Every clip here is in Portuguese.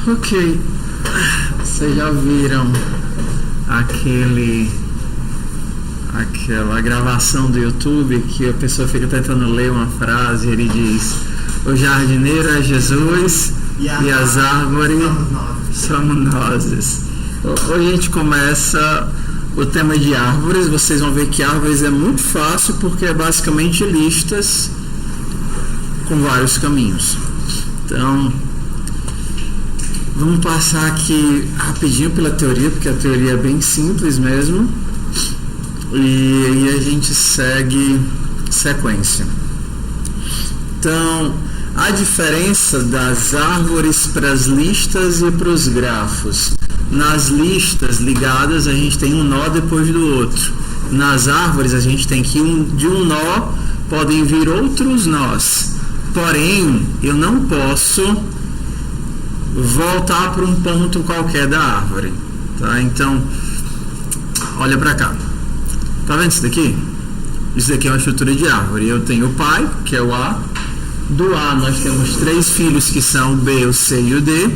Ok, vocês já viram aquela gravação do YouTube que a pessoa fica tentando ler uma frase e ele diz: o jardineiro é Jesus e as árvores somos nós. Hoje a gente começa o tema de árvores. Vocês vão ver que árvores é muito fácil porque é basicamente listas com vários caminhos. Então, vamos passar aqui rapidinho pela teoria, porque a teoria é bem simples mesmo. E aí a gente segue sequência. Então, a diferença das árvores para as listas e para os grafos. Nas listas ligadas, a gente tem um nó depois do outro. Nas árvores, a gente tem que de um nó podem vir outros nós. Porém, eu não posso voltar para um ponto qualquer da árvore, tá? Então, olha para cá. Tá vendo isso daqui? Isso daqui é uma estrutura de árvore. Eu tenho o pai, que é o A. Do A nós temos 3 filhos que são o B, o C e o D.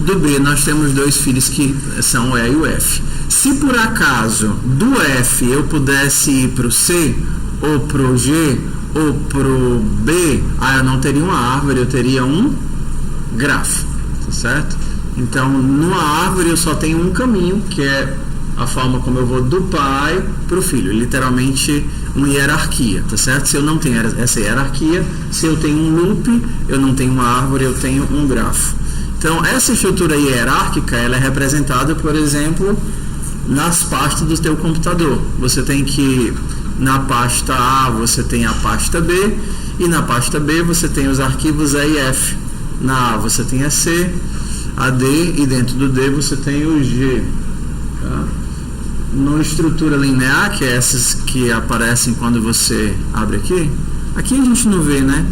Do B nós temos 2 filhos que são o E e o F. Se por acaso do F eu pudesse ir para o C, ou para o G, ou para o B, eu não teria uma árvore, eu teria um grafo, tá certo? Então, numa árvore eu só tenho um caminho, que é a forma como eu vou do pai para o filho, literalmente uma hierarquia, tá certo? Se eu não tenho essa hierarquia, se eu tenho um loop, eu não tenho uma árvore, eu tenho um grafo. Então, essa estrutura hierárquica, ela é representada, por exemplo, nas pastas do teu computador. Você tem que, na pasta A, você tem a pasta B, e na pasta B você tem os arquivos E e F. Na A você tem a C, a D, e dentro do D você tem o G. Tá? Numa estrutura linear, que é essas que aparecem quando você abre aqui, aqui a gente não vê, né?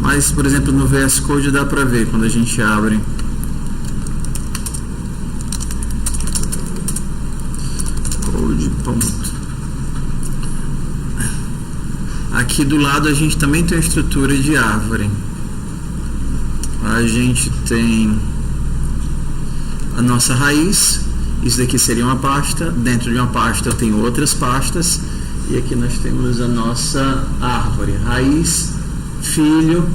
Mas, por exemplo, no VS Code dá pra ver quando a gente abre. Code. Aqui do lado a gente também tem uma estrutura de árvore. A gente tem a nossa raiz. Isso daqui seria uma pasta. Dentro de uma pasta eu tenho outras pastas. E aqui nós temos a nossa árvore. Raiz, filho,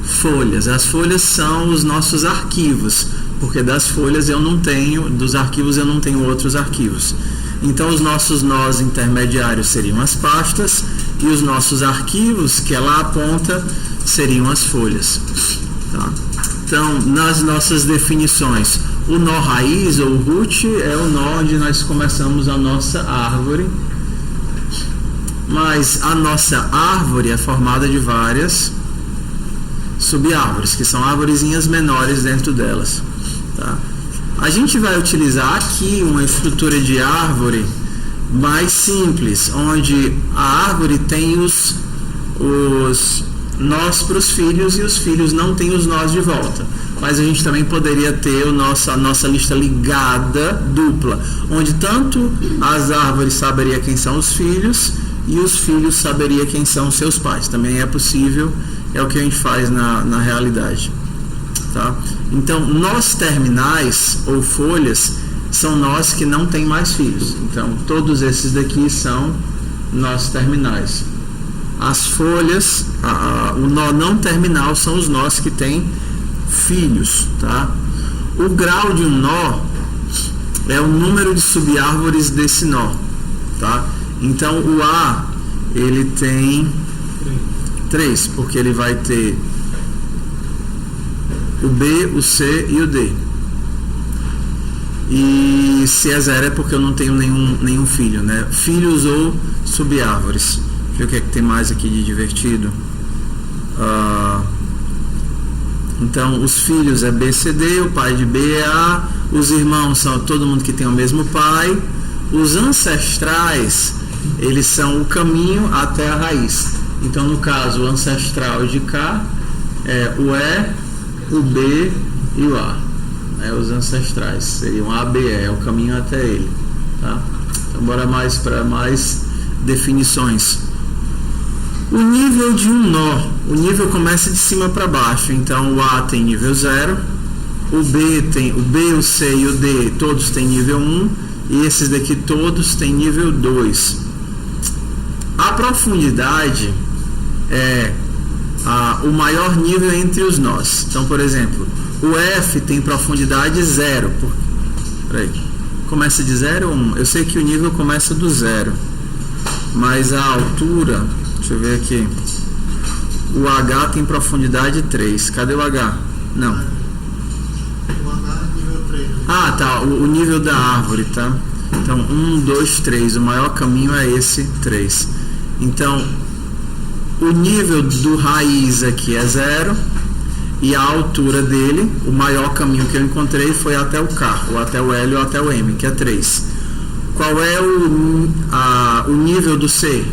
folhas. As folhas são os nossos arquivos, porque das folhas eu não tenho, dos arquivos eu não tenho outros arquivos. Então os nossos nós intermediários seriam as pastas e os nossos arquivos, que ela aponta, seriam as folhas. Tá? Então, nas nossas definições, o nó raiz ou root é o nó onde nós começamos a nossa árvore, mas a nossa árvore é formada de várias subárvores, que são arvorezinhas menores dentro delas. Tá? A gente vai utilizar aqui uma estrutura de árvore mais simples, onde a árvore tem os nós para os filhos e os filhos não têm os nós de volta. Mas a gente também poderia ter a nossa lista ligada dupla, onde tanto as árvores saberiam quem são os filhos e os filhos saberiam quem são os seus pais. Também é possível, é o que a gente faz na realidade. Tá? Então, nós terminais ou folhas são nós que não tem mais filhos. Então, todos esses daqui são nós terminais. As folhas, o nó não terminal são os nós que têm filhos. Tá? O grau de um nó é o número de subárvores desse nó. Tá? Então, o A, ele tem 3, porque ele vai ter o B, o C e o D. E se é 0 é porque eu não tenho nenhum filho, né? Filhos ou subárvores. Deixa eu ver o que é que tem mais aqui de divertido. Então, os filhos é B, C, D, o pai de B é A, os irmãos são todo mundo que tem o mesmo pai. Os ancestrais, eles são o caminho até a raiz. Então, no caso, o ancestral de cá é o E, o B e o A. Os ancestrais seriam A, B, E, é o caminho até ele. Tá? Então, bora mais para mais definições. O nível de um nó, o nível começa de cima para baixo. Então, o A tem nível 0, o B, o C e o D todos têm nível 1 e esses daqui todos têm nível 2. A profundidade é o maior nível entre os nós. Então, por exemplo, o F tem profundidade 0. Peraí, começa de 0 ou 1? Eu sei que o nível começa do 0, mas a altura, deixa eu ver aqui, o H tem profundidade 3. Cadê o H? Não. O H é nível 3. Ah, tá, o nível da árvore, tá? Então, 1, 2, 3. O maior caminho é esse 3. Então, o nível do raiz aqui é 0 e a altura dele, o maior caminho que eu encontrei foi até o K, ou até o L ou até o M, que é 3. Qual é o nível do C?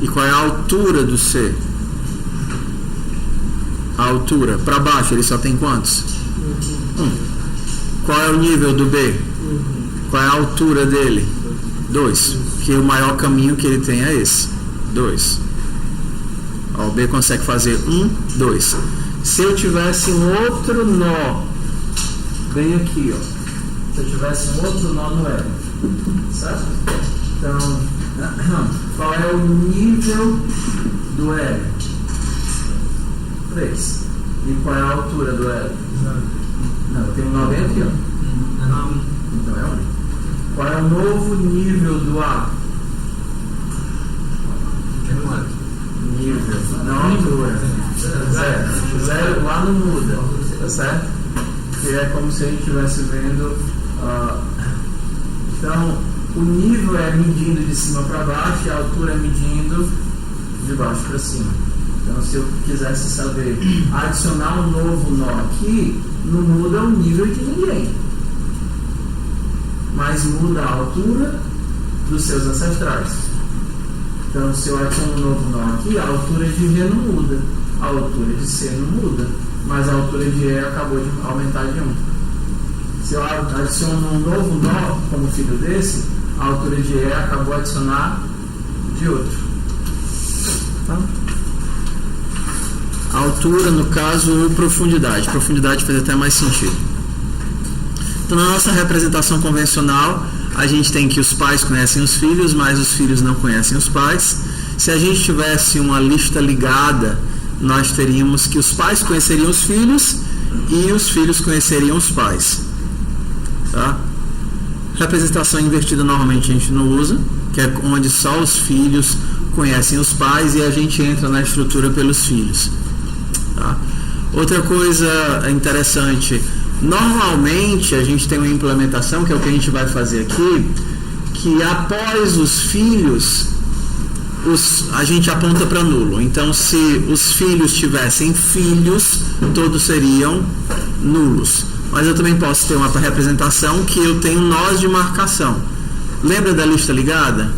E qual é a altura do C? A altura, para baixo, ele só tem quantos? 1. Qual é o nível do B? Qual é a altura dele? 2. Que o maior caminho que ele tem é esse. 2. O B consegue fazer 1, 2. Se eu tivesse um outro nó, bem aqui, ó. Se eu tivesse um outro nó no L, certo? Então, qual é o nível do L? 3. E qual é a altura do L? Não, tem um nó bem aqui, ó. Então é 1. Qual é o novo nível do A? Nível, não altura. 0. 0 lá não muda, tá certo? Que é como se a gente estivesse vendo. Então, o nível é medindo de cima para baixo e a altura é medindo de baixo para cima. Então, se eu quisesse saber adicionar um novo nó aqui, não muda o nível de ninguém, mas muda a altura dos seus ancestrais. Então, se eu adiciono um novo nó aqui, a altura de G não muda, a altura de C não muda, mas a altura de E acabou de aumentar de 1. Se eu adiciono um novo nó como filho desse, a altura de E acabou de adicionar de outro. Tá? A altura, no caso, ou profundidade. Profundidade faz até mais sentido. Então, na nossa representação convencional, a gente tem que os pais conhecem os filhos, mas os filhos não conhecem os pais. Se a gente tivesse uma lista ligada, nós teríamos que os pais conheceriam os filhos e os filhos conheceriam os pais. Tá? Representação invertida normalmente a gente não usa, que é onde só os filhos conhecem os pais e a gente entra na estrutura pelos filhos. Tá? Outra coisa interessante, normalmente a gente tem uma implementação, que é o que a gente vai fazer aqui, que após os filhos, a gente aponta para nulo. Então, se os filhos tivessem filhos, todos seriam nulos. Mas eu também posso ter uma representação que eu tenho nós de marcação. Lembra da lista ligada?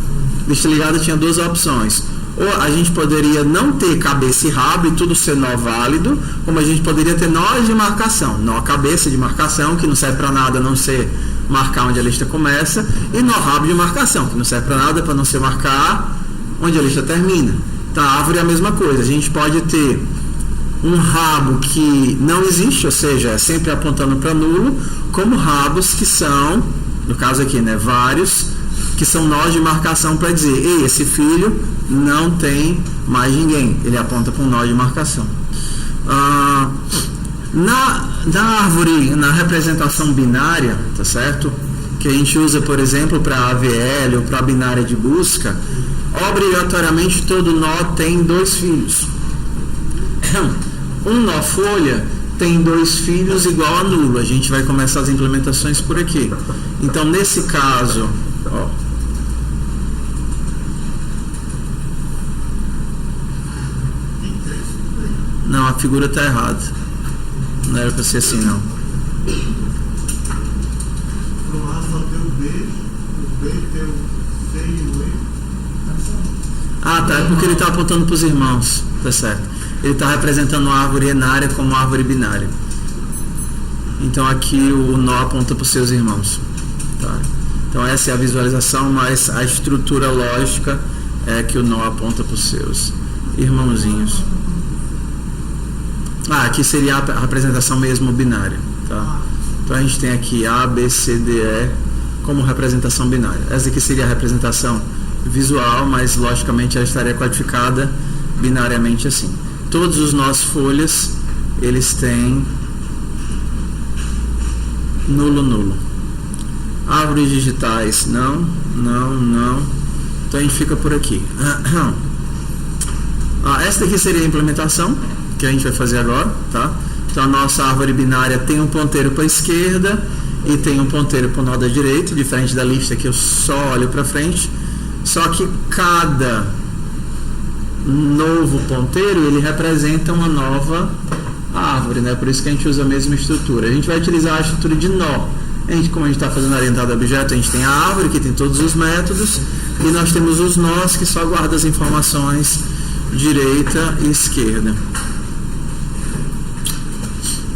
Lista ligada tinha duas opções. Ou a gente poderia não ter cabeça e rabo e tudo ser nó válido, como a gente poderia ter nós de marcação. Nó cabeça de marcação, que não serve para nada a não ser marcar onde a lista começa, e nó rabo de marcação, que não serve para nada para não ser marcar onde a lista termina. Então, a árvore é a mesma coisa. A gente pode ter um rabo que não existe, ou seja, é sempre apontando para nulo, como rabos que são, no caso aqui, né, vários, que são nós de marcação para dizer, ei, esse filho não tem mais ninguém. Ele aponta para um nó de marcação. Na árvore, na representação binária, tá certo? Que a gente usa, por exemplo, para AVL ou para binária de busca, obrigatoriamente todo nó tem dois filhos. Um nó folha tem dois filhos igual a nulo. A gente vai começar as implementações por aqui. Então, nesse caso, ó, não, a figura está errada. Não era para ser assim, não. No A só tem o B tem o C e o E. Ah, tá, é porque ele está apontando para os irmãos, tá certo. Ele está representando a árvore enária como árvore binária. Então aqui o nó aponta para os seus irmãos. Tá? Então essa é a visualização, mas a estrutura lógica é que o nó aponta para os seus irmãozinhos. Aqui seria a representação mesmo binária, tá? Então a gente tem aqui A, B, C, D, E como representação binária. Essa aqui seria a representação visual, mas logicamente ela estaria codificada binariamente assim. Todos os nossos folhas, eles têm nulo, nulo. Árvores digitais, não. Então a gente fica por aqui. Essa daqui seria a implementação que a gente vai fazer agora, tá? Então a nossa árvore binária tem um ponteiro para a esquerda e tem um ponteiro para o nó da direita, diferente da lista que eu só olho para frente. Só que cada novo ponteiro, ele representa uma nova árvore, né? Por isso que a gente usa a mesma estrutura. A gente vai utilizar a estrutura de nó. Como a gente está fazendo orientado a objeto, a gente tem a árvore que tem todos os métodos e nós temos os nós que só guardam as informações direita e esquerda.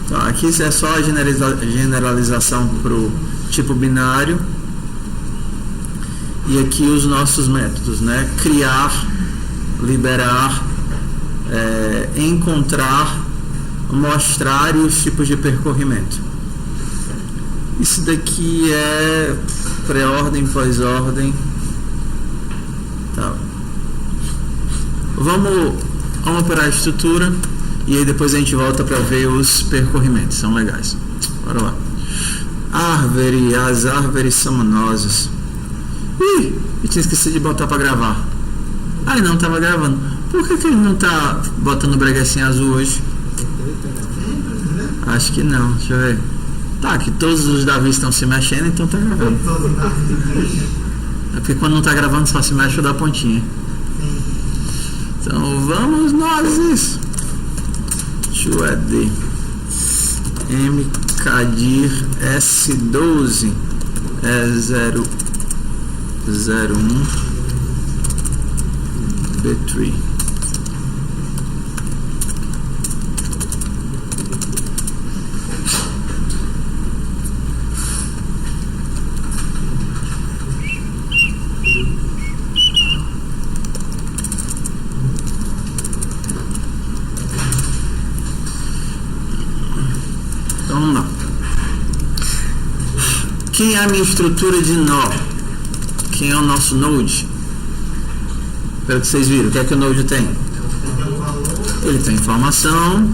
Então, aqui é só a generalização para o tipo binário. E aqui os nossos métodos, né? Criar, liberar, encontrar, mostrar e os tipos de percorrimento. Isso daqui é pré-ordem, pós-ordem. Tá. Vamos operar a estrutura e aí depois a gente volta para ver os percorrimentos. São legais. Bora lá. Árvore, as árvores são manosas. Ih, eu tinha esquecido de botar para gravar. Não, tava gravando. Por que ele não tá botando breguecinha azul hoje? Acho que não, deixa eu ver. Tá, que todos os Davi estão se mexendo, então tá gravando. É porque quando não tá gravando só se mexe o da pontinha. Então vamos nós isso. Chued MKDIR S12 001 B3. Então vamos lá. Quem é a minha estrutura de nó? Quem é o nosso node? Espero que vocês viram. O que é que o node tem? Ele tem informação,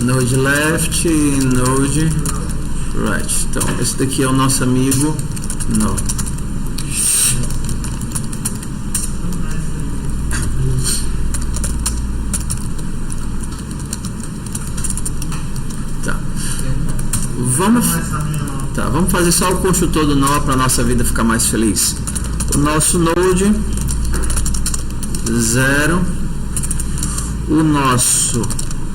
node left e node right. Então esse daqui é o nosso amigo nó. Vamos fazer só o construtor do nó para a nossa vida ficar mais feliz. O nosso node 0, o nosso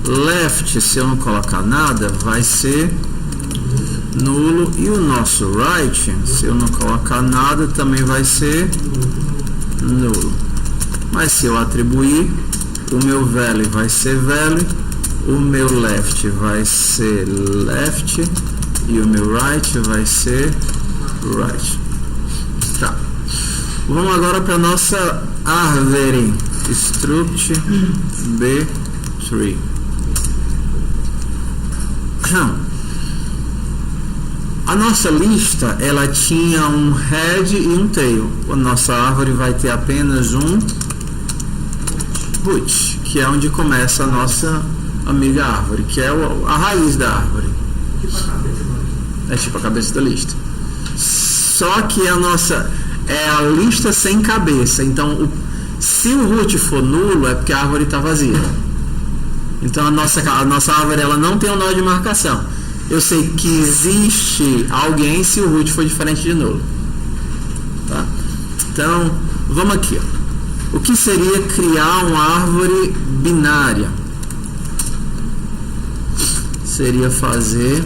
left, se eu não colocar nada, vai ser nulo, e o nosso right, se eu não colocar nada, também vai ser nulo. Mas se eu atribuir, o meu value vai ser value, o meu left vai ser left e o meu right vai ser right. Tá. Vamos agora para nossa árvore struct B3. A nossa lista, ela tinha um head e um tail. A nossa árvore vai ter apenas um root, que é onde começa a nossa amiga árvore, que é a raiz da árvore. É tipo a cabeça da lista. Só que a nossa é a lista sem cabeça. Então, se o root for nulo, é porque a árvore está vazia. Então, a nossa árvore, ela não tem um nó de marcação. Eu sei que existe alguém se o root for diferente de nulo. Tá? Então, vamos aqui. Ó. O que seria criar uma árvore binária? Seria fazer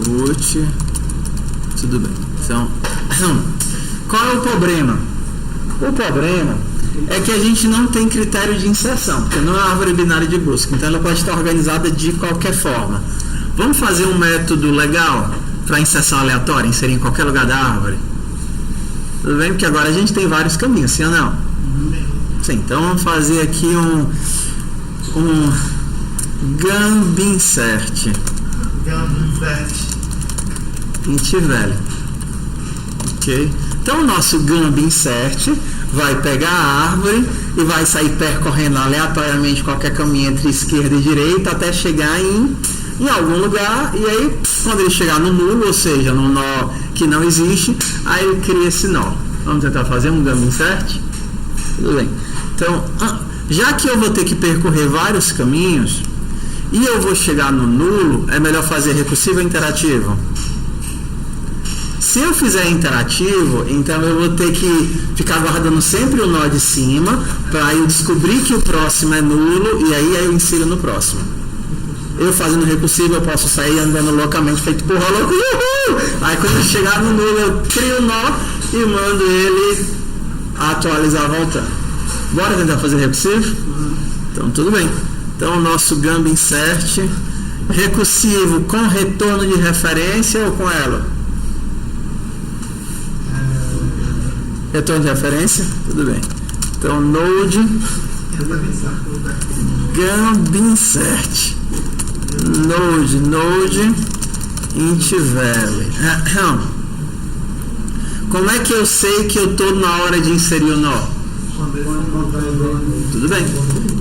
root. Tudo bem. Então, qual é o problema? O problema é que a gente não tem critério de inserção, porque não é uma árvore binária de busca, então ela pode estar organizada de qualquer forma. Vamos fazer um método legal para inserção aleatória, inserir em qualquer lugar da árvore? Tudo bem? Porque agora a gente tem vários caminhos, sim ou não? Sim, então vamos fazer aqui um Gumb Insert. Velho. Ok? Então o nosso Gumb Insert vai pegar a árvore e vai sair percorrendo aleatoriamente qualquer caminho entre esquerda e direita até chegar em algum lugar, e aí quando ele chegar no nulo, ou seja, no nó que não existe, aí ele cria esse nó. Vamos tentar fazer um Gumb Insert? Tudo bem. Então, já que eu vou ter que percorrer vários caminhos e eu vou chegar no nulo, é melhor fazer recursivo ou interativo? Se eu fizer interativo, então eu vou ter que ficar guardando sempre o nó de cima para eu descobrir que o próximo é nulo e aí eu insiro no próximo. Eu fazendo recursivo, eu posso sair andando loucamente, feito porra louco, uhul! Aí quando eu chegar no nulo, eu crio o nó e mando ele atualizar voltando. Bora tentar fazer recursivo? Então tudo bem. Então o nosso Gumb Insert recursivo com retorno de referência ou com ela? Retorno de referência? Tudo bem. Então Node Gumb Insert Node int value. Como é que eu sei que eu estou na hora de inserir o nó? Tudo bem.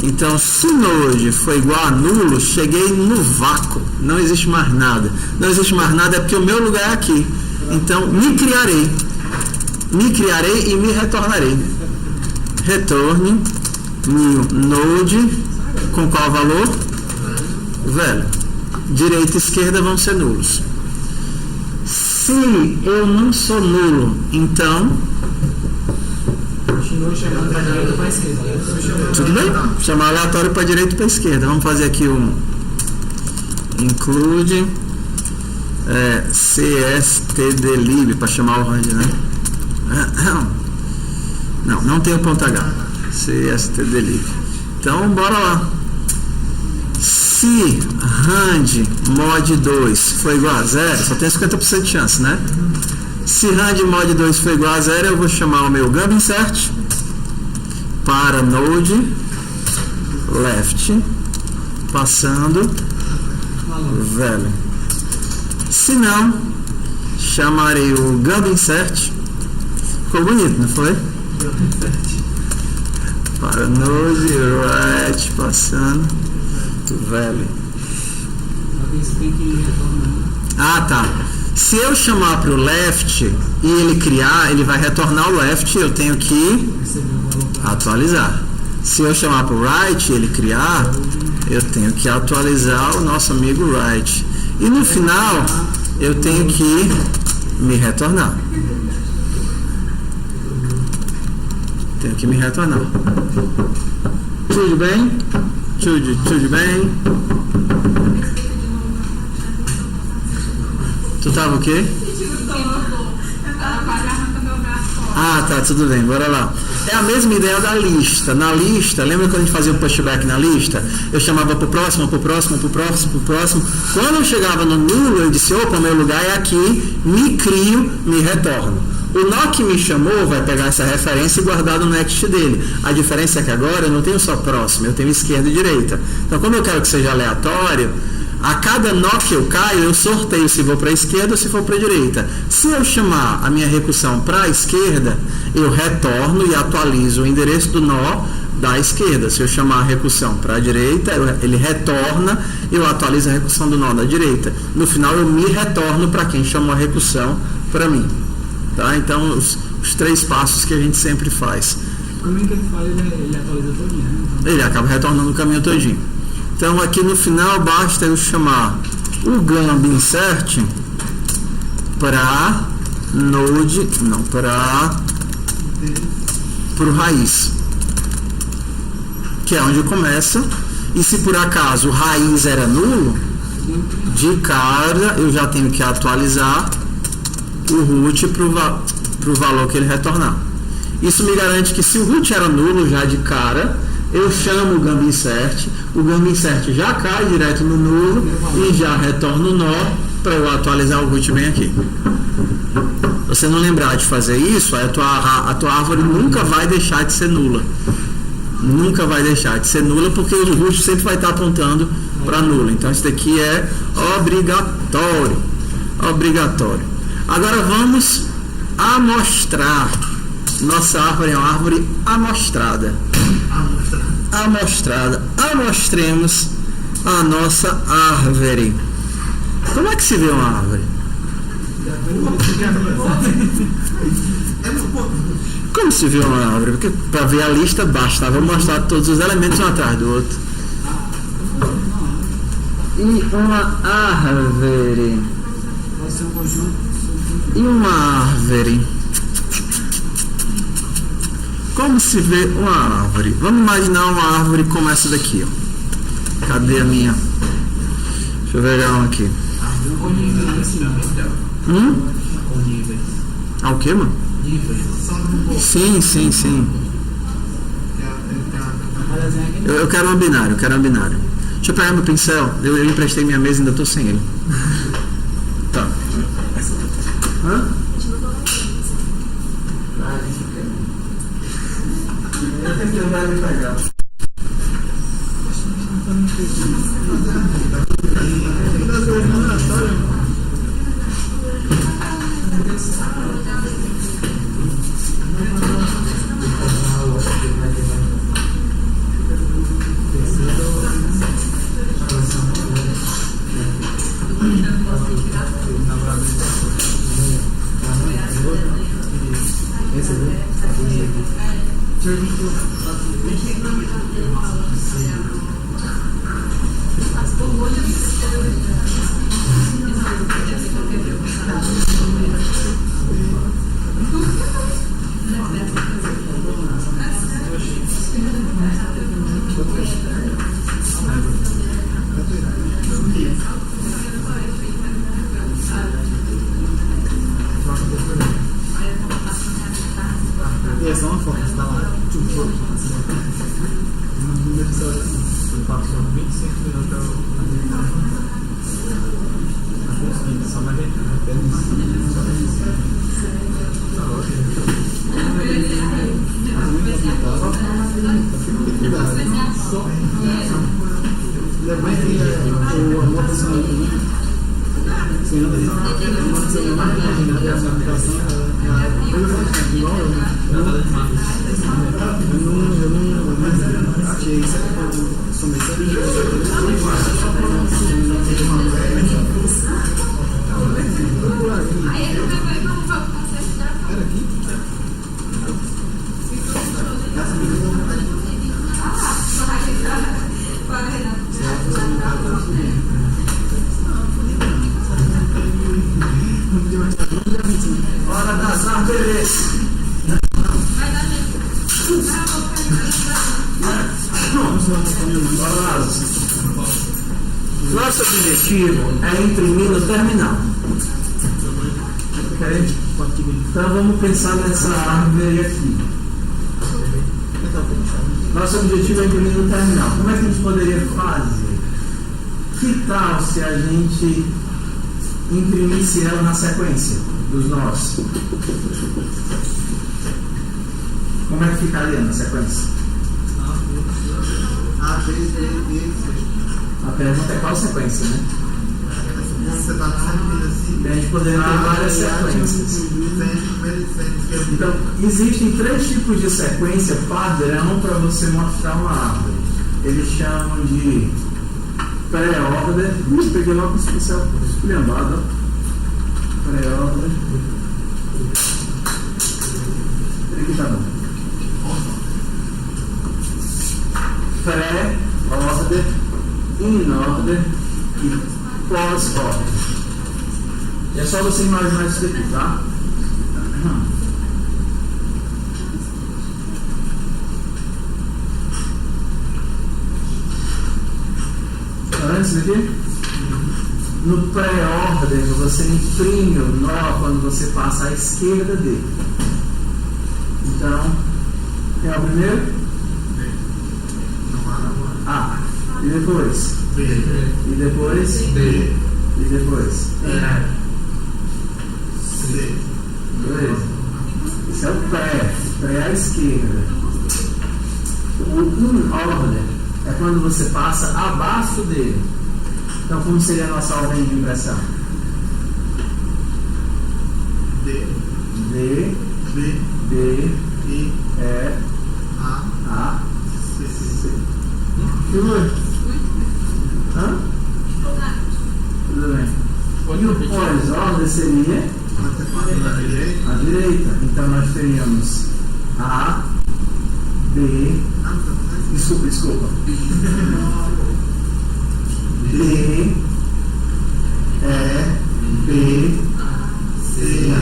Então, se Node for igual a nulo, cheguei no vácuo. Não existe mais nada. Não existe mais nada é porque o meu lugar é aqui. Então, me criarei e me retornarei. Retorne new Node com qual valor? Velho. Direita e esquerda vão ser nulos. Se eu não sou nulo, então chamando para direita ou para esquerda. Tudo bem? Chamar aleatório para direita e para esquerda. Vamos fazer aqui um include cstdlib para chamar o range, né? Não tem o ponto H. cstdlib. Então, bora lá. Se rand mod 2 for igual a 0, só tem 50% de chance, né? Se rand mod 2 for igual a 0, eu vou chamar o meu Gumb Insert para node left passando value. Se não, chamarei o Gumb Insert. Ficou bonito, não foi? Para node right passando value. Ah, tá. Se eu chamar para o left e ele criar, ele vai retornar o left, eu tenho que atualizar. Se eu chamar para o right e ele criar, eu tenho que atualizar o nosso amigo right. E no final, eu tenho que me retornar. Tenho que me retornar. Tudo bem? Tudo bem? Tu tava o quê? Ah, tá, tudo bem, bora lá. É a mesma ideia da lista. Na lista, lembra quando a gente fazia o pushback na lista? Eu chamava pro próximo. Quando eu chegava no nulo, eu disse, opa, meu lugar é aqui, me crio, me retorno. O nó que me chamou vai pegar essa referência e guardar no next dele. A diferença é que agora eu não tenho só próximo, eu tenho esquerda e direita. Então, como eu quero que seja aleatório, a cada nó que eu caio, eu sorteio se vou para a esquerda ou se for para a direita. Se eu chamar a minha recursão para a esquerda, eu retorno e atualizo o endereço do nó da esquerda. Se eu chamar a recursão para a direita, ele retorna e eu atualizo a recursão do nó da direita. No final, eu me retorno para quem chamou a recursão para mim. Tá? Então, os 3 passos que a gente sempre faz. Como é que ele faz? Ele atualiza todinho, né? Ele acaba retornando o caminho todinho. Então, aqui no final, basta eu chamar o Gumb Insert para node, não, para o raiz, que é onde começa. E se por acaso o raiz era nulo, de cara eu já tenho que atualizar o root para o valor que ele retornar. Isso me garante que se o root era nulo já de cara, eu chamo o Gumb Insert já cai direto no nulo e já retorna o nó para eu atualizar o root bem aqui. Se você não lembrar de fazer isso, aí a tua árvore nunca vai deixar de ser nula. Nunca vai deixar de ser nula, porque o root sempre vai estar apontando para nula. Então isso daqui é obrigatório. Obrigatório. Agora vamos amostrar. Nossa árvore é uma árvore amostrada. Amostrada. Amostremos a nossa árvore. Como é que se vê uma árvore? Como se vê uma árvore? Porque para ver a lista basta. Vou mostrar todos os elementos um atrás do outro. E uma árvore. Vai ser um conjunto. E uma árvore. Como se vê uma árvore? Vamos imaginar uma árvore como essa daqui, ó. Cadê a minha? Deixa eu ver uma aqui. Com níveis assim, com níveis. Ah, o que, mano? Níveis. Sim. Eu quero um binário, Deixa eu pegar meu pincel. Eu emprestei minha mesa e ainda tô sem ele. Tá. Hã? Eu tenho que lembrar de pegar. É só uma foto, está lá. Passou 25 minutos para só vai ver. Hora das árvores. Nosso objetivo é imprimir no terminal. Okay? Então vamos pensar nessa árvore aqui. Nosso objetivo é imprimir no terminal. Como é que a gente poderia fazer? Que tal se a gente imprimisse ela na sequência dos nós? Como é que ficaria na sequência? A, B, C, D, C. A pergunta é qual sequência, né? Você está sempre assim. A gente poderia ter várias sequências. Então, existem 3 tipos de sequência padrão para você mostrar uma árvore. Eles chamam de pré-ordem. Peguei logo esse pincel esculhambado. Pré-ordem. Aqui tá bom. Pré-ordem, in-ordem e pós-ordem. É só você imaginar isso daqui, tá? Tá vendo isso daqui? No pré-ordem, você imprime o nó quando você passa à esquerda dele. Então, quem é o primeiro? A. E depois? B. E depois? D. E depois? C. Beleza. Esse é o pré à esquerda. O in order é quando você passa abaixo dele. Então, como seria a nossa ordem de impressão? D. D, B. D, E. E, A. A, C. C. Que foi? Hã? Tudo bem. E o pós-ordem seria Você fala na direita. à direita. Então, nós teríamos A, B, desculpa. D, E, B, C,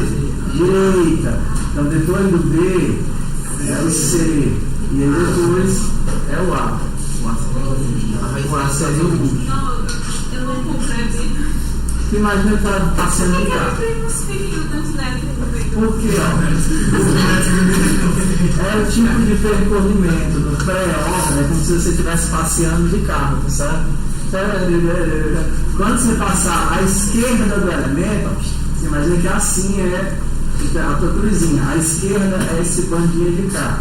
direita. Então depois do B é o C. E aí depois é o A. O A seria o último. Não, eu não comprei. Imagina que ela está sendo Eu ligada. comprei uns filhinhos das neves. Por quê? É o tipo de percorrimento do pré-ordem, é como se você estivesse passeando de carro, tá certo? Quando você passar à esquerda do elemento, você imagina que assim é a tua cruzinha. À esquerda é esse bandinho de cá.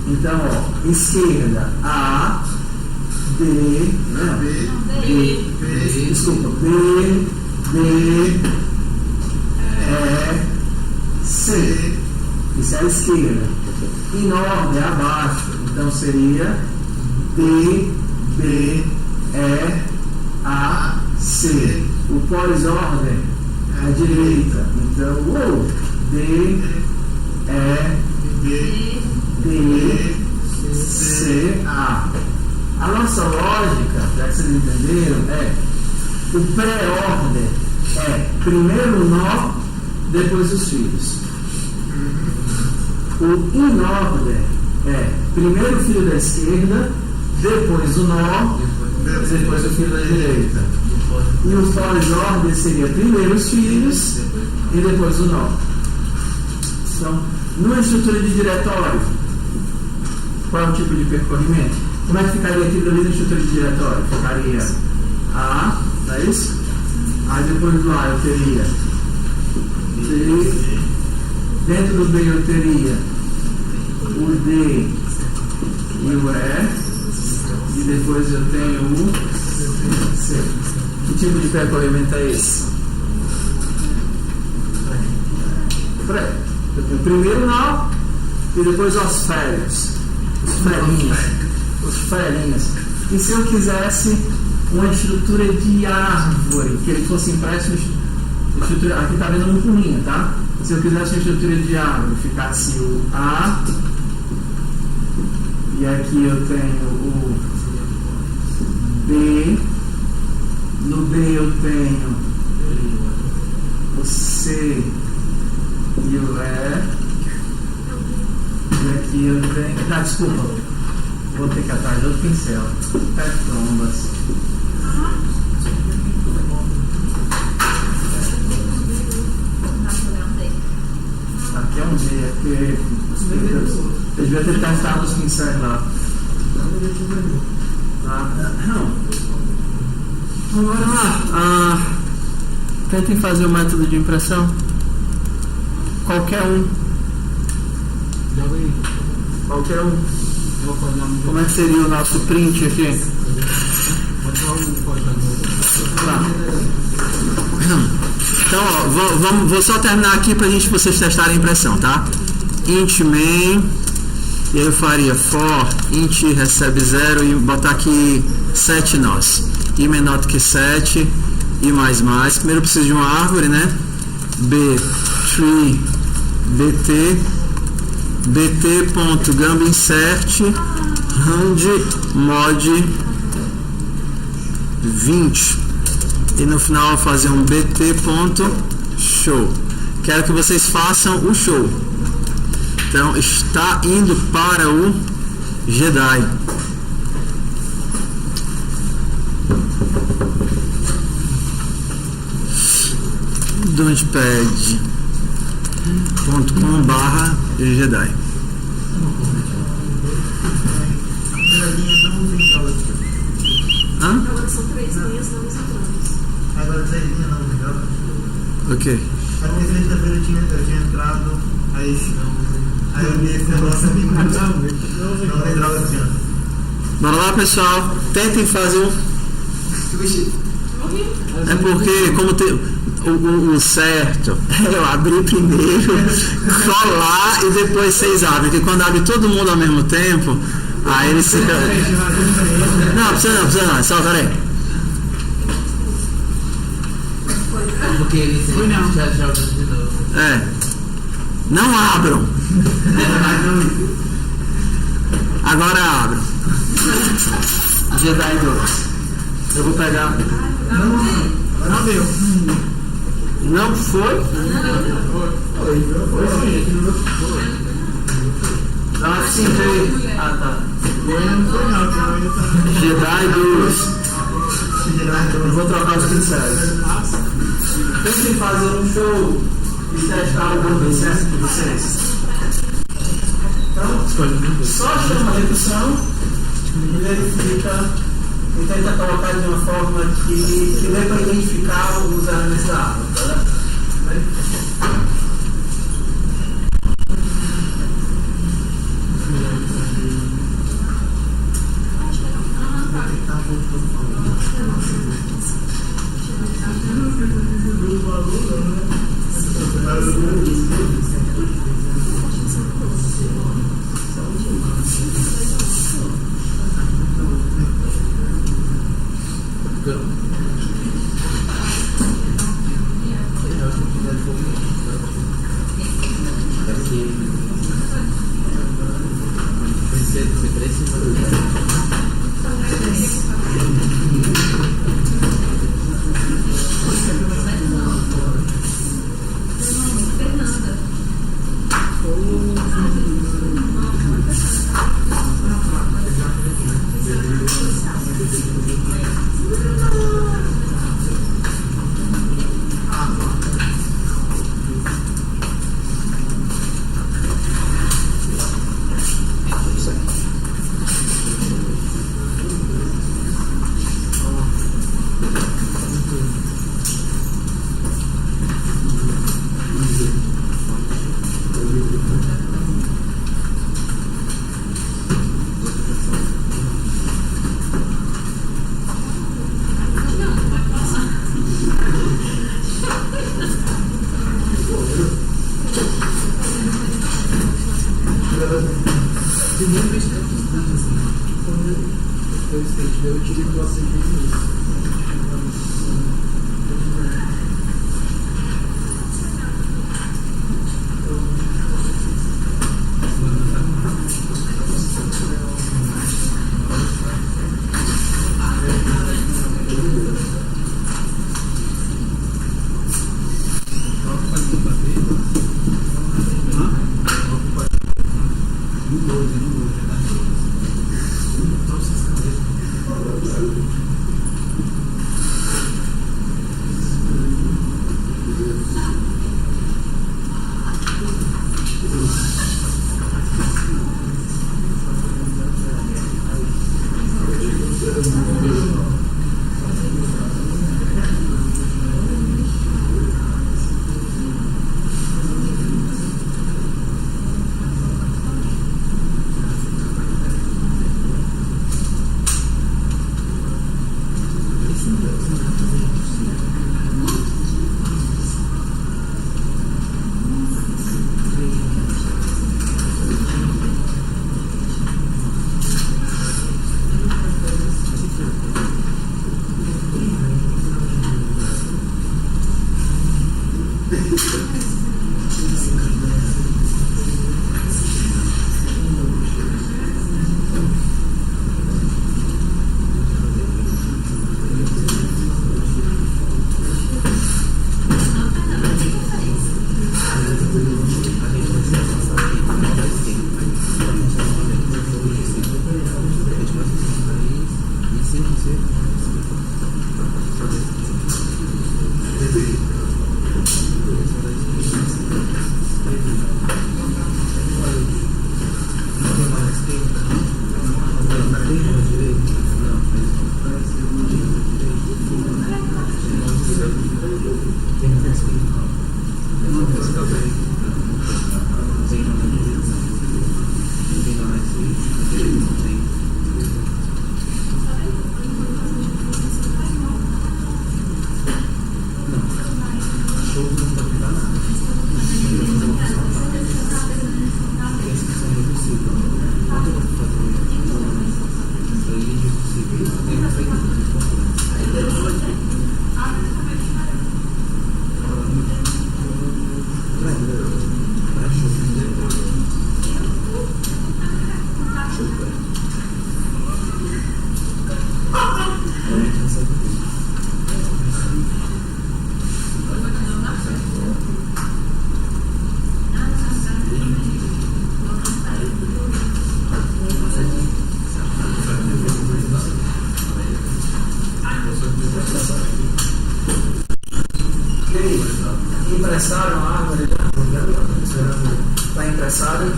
Então, ó, esquerda, A, D, né? B. Desculpa, B, D, E, C. Isso é a esquerda. Em ordem, abaixo. Então seria D, B, E, A, C. O pós-ordem é a direita. Então, D, E, B. D, C, A. A nossa lógica, já que vocês entenderam, é o pré-ordem é primeiro o nó, depois os fios. O in-ordem é primeiro o fio da esquerda, depois o nó, depois o fio da direita. E o pós-ordem seria primeiro os fios e depois o nó. Então, numa estrutura de diretório, qual é o tipo de percorrimento? Como é que ficaria aqui ali na estrutura de diretório? Ficaria A, não é isso? Aí depois do A eu teria D, dentro do B eu teria o D e o E, e depois eu tenho o C. Que tipo de percorrimento é esse? Pré. Eu tenho primeiro nó e depois os férios. Os ferinhos. E se eu quisesse uma estrutura de árvore, que ele fosse impresso, estrutura, aqui está vendo muito linha, tá? Se eu quisesse uma estrutura de árvore, ficasse o A, e aqui eu tenho o B, no B eu tenho o C e o E, e aqui eu tenho. Desculpa, vou ter que atrás de outro pincel. Trombas. Aqui é um D, porque eu devia ter testado os pincéis lá. Agora lá, tentem fazer o método de impressão. Qualquer um. Como é que seria o nosso print aqui? Tá. Então, ó, vou só terminar aqui pra vocês testarem a impressão, tá? Int main, e aí eu faria for int recebe 0 e botar aqui 7 nós. I menor do que 7 e mais. Primeiro eu preciso de uma árvore, né? B tree bt bt.gambinsert rand mod 20 e no final eu vou fazer um bt.show. Quero que vocês façam o show. Então está indo para o Jedi. Launchpad.com/Jedi. São 3 linhas, não exatamente. Agora 3 dias não, melhor. Ok. A minha sexta-feira eu tinha entrado, aí eu li esse negócio ali, mas não lembrava assim, ó. Bora lá, pessoal. Tentem fazer um. É porque, como tem o certo é eu abrir primeiro, colar e depois vocês abrem. Porque quando abre todo mundo ao mesmo tempo, aí eles ficam. Não, precisa não. Só, peraí. Porque ele sempre já joga de novo. Não abram. Agora abram. Jedi 2. Eu vou pegar. Não deu. Não foi? Ah, sim, foi. Ah, tá. Jedi 2. Eu vou trocar os critérios. Tentem fazer um show e testar o nome certo de vocês. Então, só chama a redução e verifica e tenta colocar de uma forma que dê para identificar os elementos da árvore. Tá? cara.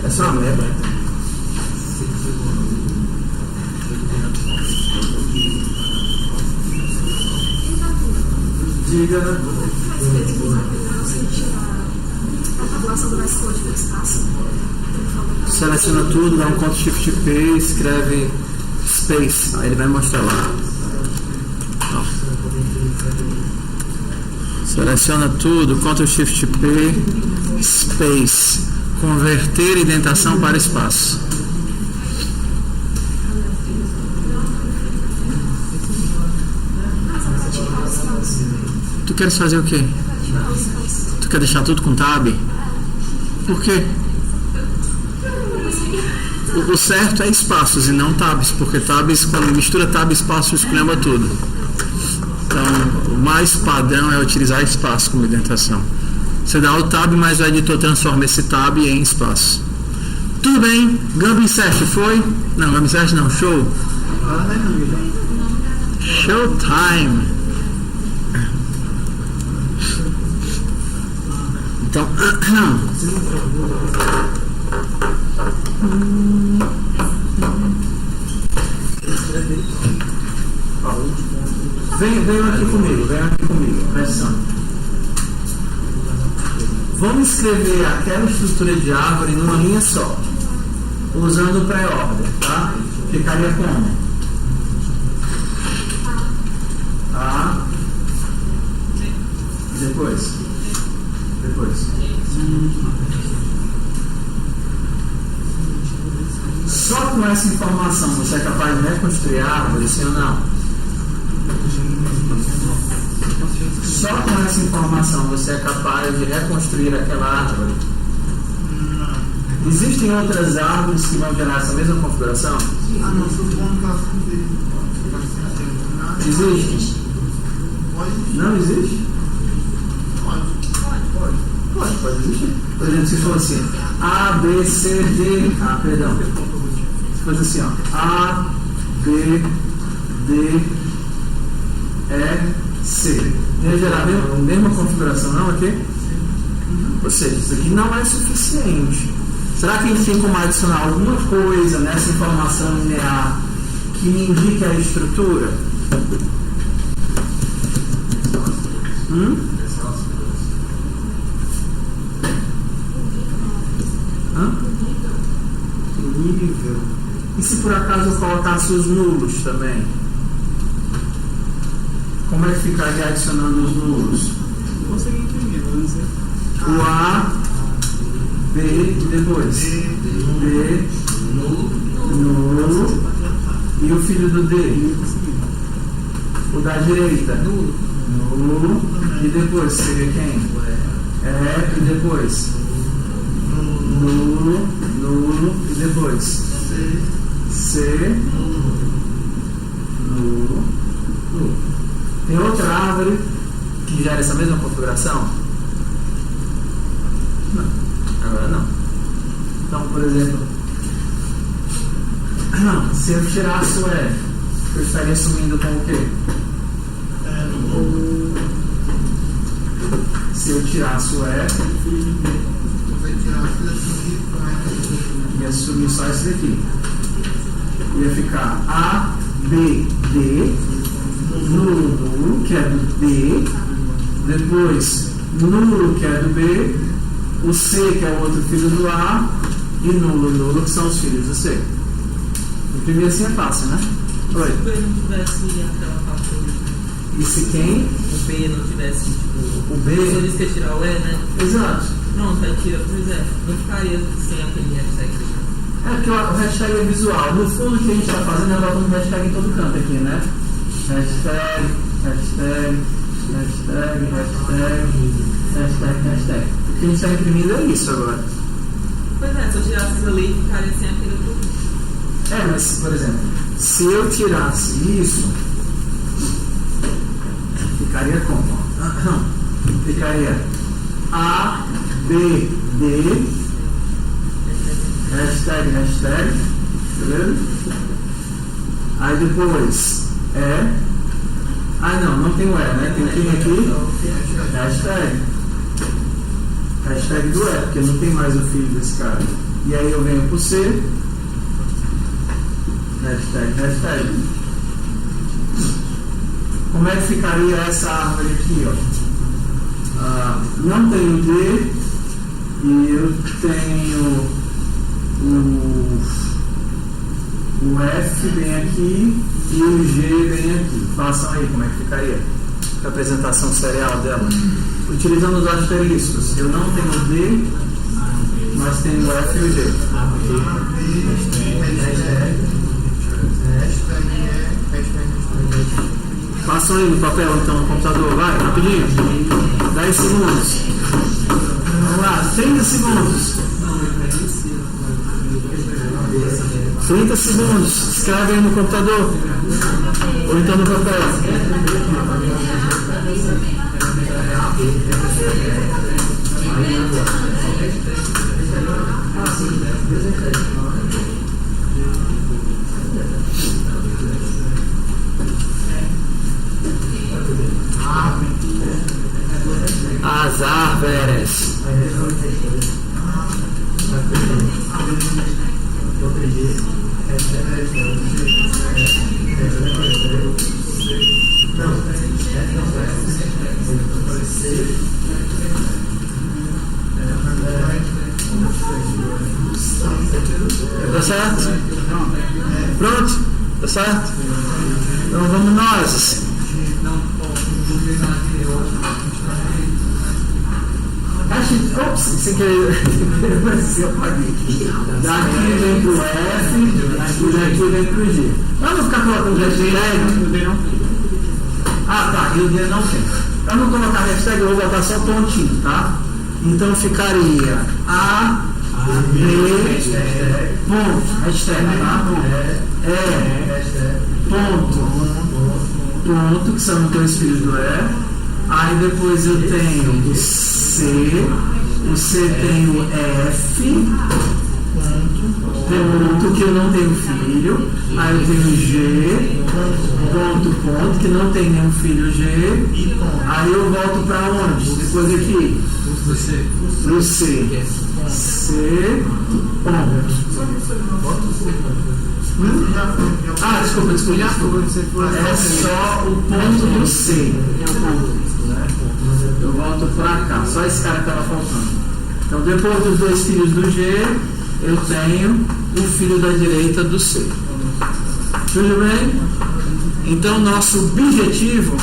É só uma merda. Diga, né? Seleciona tudo, dá um Ctrl Shift P, escreve Space, aí ele vai mostrar lá. Ó. Seleciona tudo, Ctrl Shift P, Space, converter indentação para espaço. Tu queres fazer o quê? Tu quer deixar tudo com tab? Por quê? O certo é espaços e não tabs, porque tabs, quando mistura tab e espaço, esculhamba tudo. Então, o mais padrão é utilizar espaço como indentação. Você dá o tab, mas o editor transforma esse tab em espaço. Tudo bem? Gump Insert foi? Não, Gump Insert não, show. Showtime. Então, venham aqui comigo, presta atenção. Vamos escrever aquela estrutura de árvore numa linha só, usando o pré-order, tá? Ficaria como? A. Depois. Só com essa informação você é capaz de reconstruir a árvore, sim ou não? Só com essa informação você é capaz de reconstruir aquela árvore? Existem outras árvores que vão gerar essa mesma configuração? Existe? Não existe? Pode existir. Por exemplo, se for assim, A, B, C, D, perdão. Se fosse assim, ó, A, B, D, E, C. Ia gerar a mesma configuração, não aqui? Ou seja, isso aqui não é suficiente. Será que a gente tem como adicionar alguma coisa nessa informação linear que me indique a estrutura? Nível. E se por acaso eu colocasse os nulos também? Como é que ficaria adicionando os nulos? Não consegui entender, não sei. O A, B e depois D, nulo, e o filho do D? O da direita? Nulo, e depois seria quem? E depois? Nulo, e depois? C, nulo. Tem outra árvore que gera essa mesma configuração? Não, agora não. Então, por exemplo, se eu tirasse o F, eu estaria sumindo com o quê? Se eu tirasse o F, ia sumir só esse daqui. Ia ficar A, B, D, nulo, que é do D, depois nulo, que é do B, o C, que é o outro filho do A, e nulo, que são os filhos do C. Imprimir assim é fácil, né? Oi. Se o B não tivesse aquela parte. E se quem? O B não tivesse, tipo. O B. Se eles querem tirar o E, né? Exato. Pronto, aí tira, pois é. Não ficaria sem aquele hashtag. É porque o hashtag é visual. No fundo, o que a gente está fazendo é botando hashtag em todo canto aqui, né? Hashtag. O que a gente está imprimindo é isso agora. Pois é, se eu tirasse isso ali, ficaria sem aquele tudo. Mas, por exemplo, se eu tirasse isso, ficaria como? Ficaria A, B, D, hashtag, beleza? Aí depois não tem o E, né? Tem quem aqui? Hashtag. hashtag do E, porque não tem mais o filho desse cara. E aí eu venho pro C, hashtag. Como é que ficaria essa árvore aqui, ó? Não tenho D e eu tenho o F bem aqui e o G bem aqui. Façam aí como é que ficaria a representação serial dela. Utilizando os asteriscos, eu não tenho o D, mas tenho o F e o G. Façam aí no papel, então, no computador. Vai, rapidinho. 10 segundos. Vamos lá, 30 segundos. 30 segundos. Escreve aí no computador. Ou então no papel. As árvores. Tá certo? Pronto? Tá certo? Então vamos nós. Ops, sem querer. Daqui vem pro F e daqui vem pro G. Vamos ficar colocando hashtag. Ah, tá, e o D não tem. Para não colocar hashtag, eu vou botar só pontinho, tá? Então ficaria A, B, ponto, hashtag, tá? Ponto, que são dois filhos do E. Aí depois eu tenho o C tem o F, ponto, que eu não tenho filho. Aí eu tenho o G, ponto, que não tem nenhum filho G. Aí eu volto para onde? Depois aqui? Pro C. C, ponto. Desculpa. É só o ponto do C. Eu volto pra cá. Só esse cara que estava faltando. Então, depois dos dois filhos do G, eu tenho o filho da direita do C. Tudo bem? Então, nosso objetivo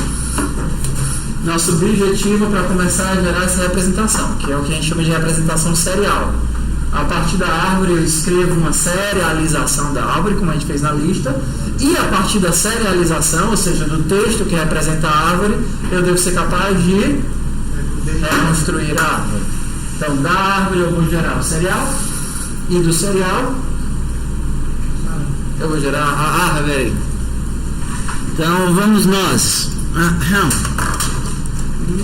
para começar a gerar essa representação, que é o que a gente chama de representação serial. A partir da árvore eu escrevo uma serialização da árvore, como a gente fez na lista, e a partir da serialização, ou seja, do texto que representa a árvore, eu devo ser capaz de reconstruir a árvore. Então, da árvore eu vou gerar o serial, e do serial eu vou gerar a árvore. Então, vamos nós.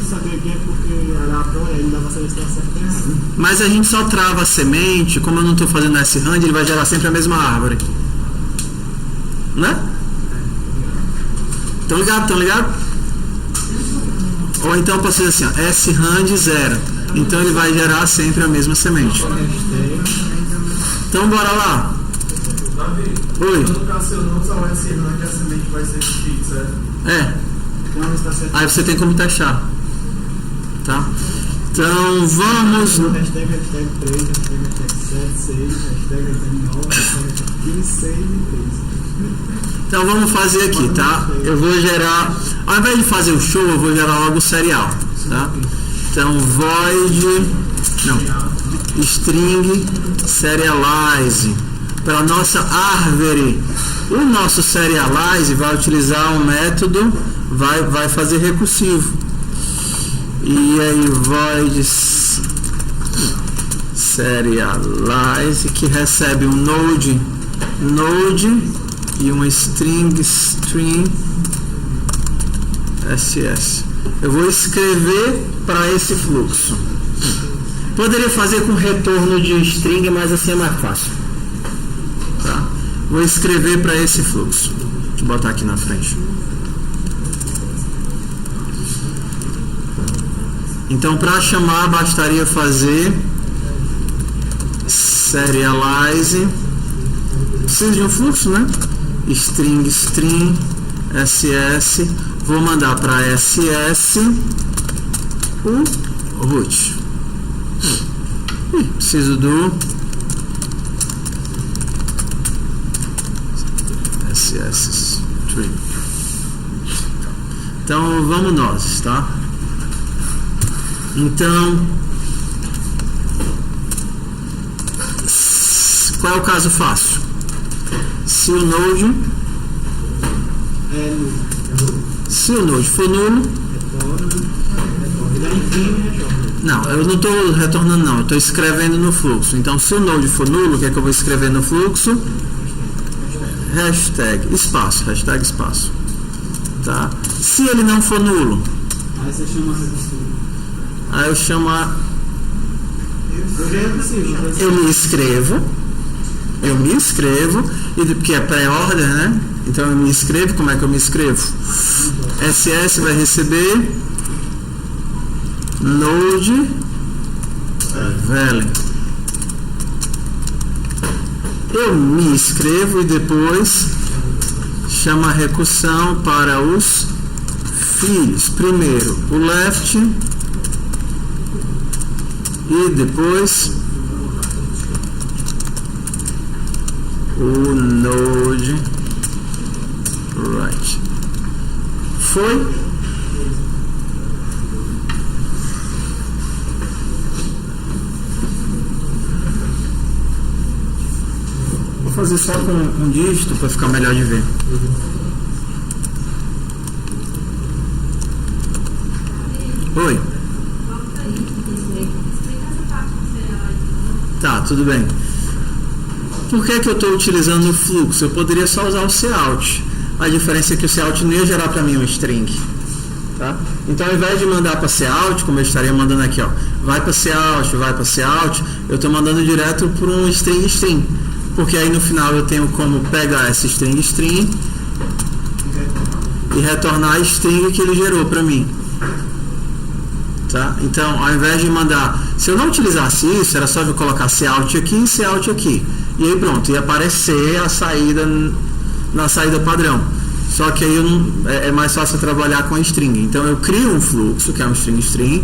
Saber que é porque era a prova, ele dava seleção certa. Mas a gente só trava a semente, como eu não estou fazendo S-Hand, ele vai gerar sempre a mesma árvore. Né? Estão ligados? Ou então posso dizer assim, S-Hand 0. Então ele vai gerar sempre a mesma semente. Então bora lá. Oi. No caso, se eu não usar o S-Hand, a semente vai ser fixa. Aí você tem como taxar. Tá? Então vamos. Hashtag 3, hashtag 7, 6, hashtag 9, hashtag 15, 6 e 3. Então vamos fazer aqui, tá? Eu vou gerar. Ao invés de fazer o show, eu vou gerar logo o serial. Tá? Então void. Não. String serialize. Para a nossa árvore. O nosso serialize vai utilizar um método. Vai fazer recursivo. E aí void serialize, que recebe um node e uma string ss. Eu vou escrever para esse fluxo. Poderia fazer com retorno de string, mas assim é mais fácil. Tá? Vou escrever para esse fluxo. Deixa eu botar aqui na frente. Então, para chamar, bastaria fazer serialize. Preciso de um fluxo, né? String, ss. Vou mandar para ss o root. Preciso do ss string. Então vamos nós, tá? Então, qual é o caso fácil? Se o node for nulo, não, eu não estou retornando não, eu estou escrevendo no fluxo. Então, se o node for nulo, o que é que eu vou escrever no fluxo? Hashtag espaço. Tá? Se ele não for nulo, aí você chama a recursão. Aí eu chamo eu me escrevo, porque é pré-order, né? Então eu me escrevo, como é que eu me escrevo? SS vai receber node value. Eu me escrevo e depois chamo a recursão para os filhos. Primeiro o left e depois o node right. Foi? Vou fazer só com um dígito para ficar melhor de ver. Oi. Tá, tudo bem. Por que eu estou utilizando o fluxo? Eu poderia só usar o cout. A diferença é que o cout não ia gerar para mim um string. Tá? Então, ao invés de mandar para cout, como eu estaria mandando aqui, ó, vai para cout, eu estou mandando direto para um string. Porque aí no final eu tenho como pegar essa string e retornar a string que ele gerou para mim. Tá? Então, ao invés de mandar, se eu não utilizasse isso, era só eu colocar cout aqui e cout aqui. E aí pronto, ia aparecer a saída na saída padrão. Só que aí é mais fácil trabalhar com a string. Então eu crio um fluxo, que é um string,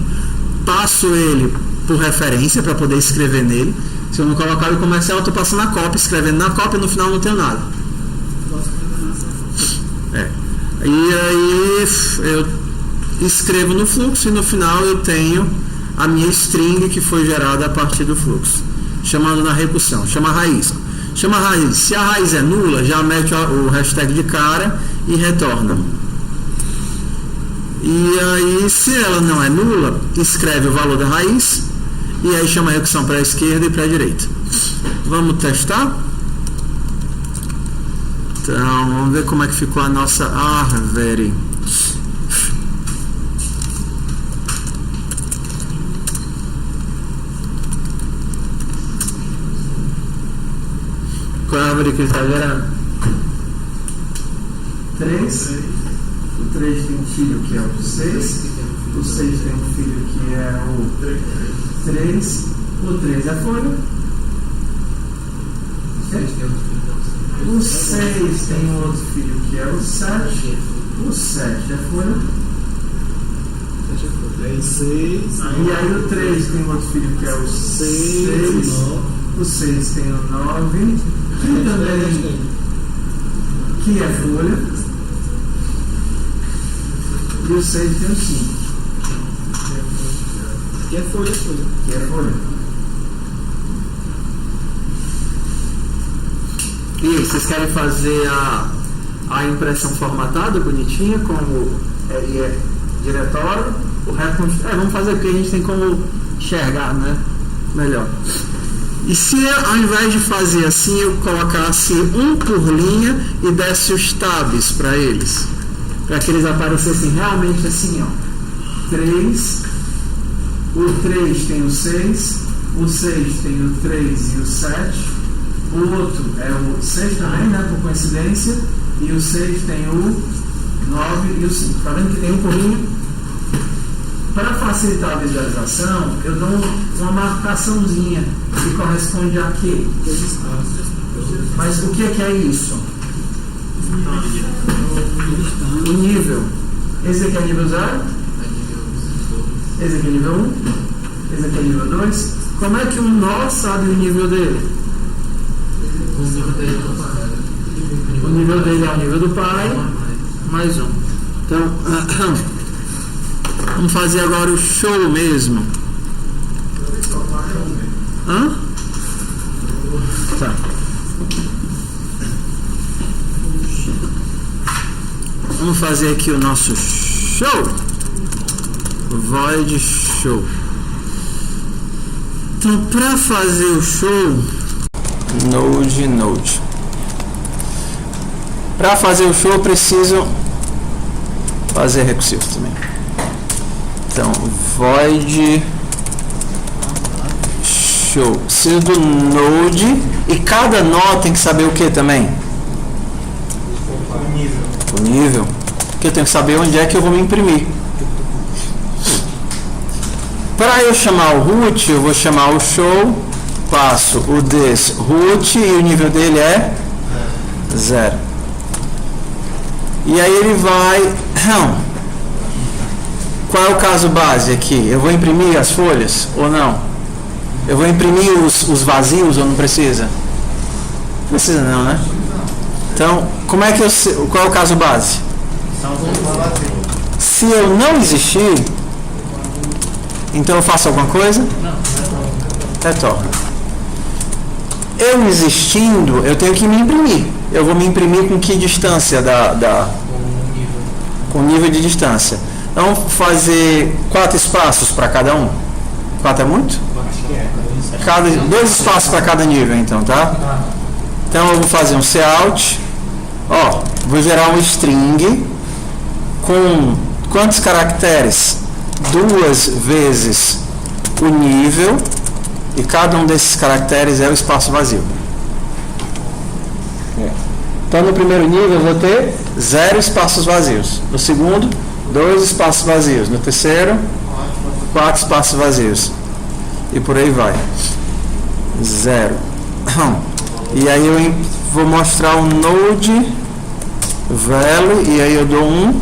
passo ele por referência para poder escrever nele. Se eu não colocar o comercial, eu estou passando a cópia, escrevendo na cópia e no final não tenho nada. E aí eu escrevo no fluxo e no final eu tenho a minha string que foi gerada a partir do fluxo, chamando na recursão. Chama a raiz. Se a raiz é nula, já mete o hashtag de cara e retorna. E aí, se ela não é nula, escreve o valor da raiz e aí chama a recursão para a esquerda e para a direita. Vamos testar? Então, vamos ver como é que ficou a nossa árvore. Qual é a árvore que ele está gerando? 3. O 3 tem um filho que é o 6. O 6 tem um filho que é o 3. O 3 é a folha. O 6 tem um outro filho que é o 7. O 7 é a folha. 6. E aí o 3 tem um outro filho que é o 6. O 6 tem o 9. Que também que é folha. E o 6 tem o 5. Que é folha. Que é folha. E aí, vocês querem fazer a impressão formatada, bonitinha, como é diretório? O resto vamos fazer porque a gente tem como enxergar, né? Melhor. E se ao invés de fazer assim, eu colocasse um por linha e desse os tabs para eles? Para que eles aparecessem realmente assim, ó. 3, o 3 tem o 6, o 6 tem o 3 e o 7, o outro é o 6 também, né, por coincidência, e o 6 tem o 9 e o 5. Tá vendo que tem um por linha? para facilitar a visualização, eu dou uma marcaçãozinha que corresponde a quê? Mas o que é isso? O nível. Esse aqui é nível 0? Esse aqui é nível 1? Esse aqui é nível 2? Como é que um nó sabe o nível dele? O nível dele é o nível do pai, mais um. Então, vamos fazer agora o show mesmo. Hã? Tá. Vamos fazer aqui o nosso show. Void show. Então, para fazer o show, node. Para fazer o show, eu preciso fazer recursivo também. Então, void show. Preciso do node. E cada nó tem que saber o que também? O nível. Porque eu tenho que saber onde é que eu vou me imprimir. Para eu chamar o root, eu vou chamar o show, passo o this root e o nível dele é 0. E aí ele vai... Qual é o caso base aqui? Eu vou imprimir as folhas ou não? Eu vou imprimir os vazios ou não precisa? Não precisa não, né? Então, como é que eu sei, qual é o caso base? Se eu não existir, então eu faço alguma coisa? Retorno. Eu existindo, eu tenho que me imprimir. Eu vou me imprimir com que distância com nível de distância. Então, fazer 4 espaços para cada um. 4 é muito? 2 espaços para cada nível, então, tá? Então, eu vou fazer um cout. Ó, vou gerar um string com quantos caracteres? 2 vezes o nível, e cada um desses caracteres é o espaço vazio. Então, no primeiro nível eu vou ter 0 espaços vazios. No segundo, 2 espaços vazios. No terceiro, 4 espaços vazios. E por aí vai. 0. E aí eu vou mostrar o node value, e aí eu dou /n.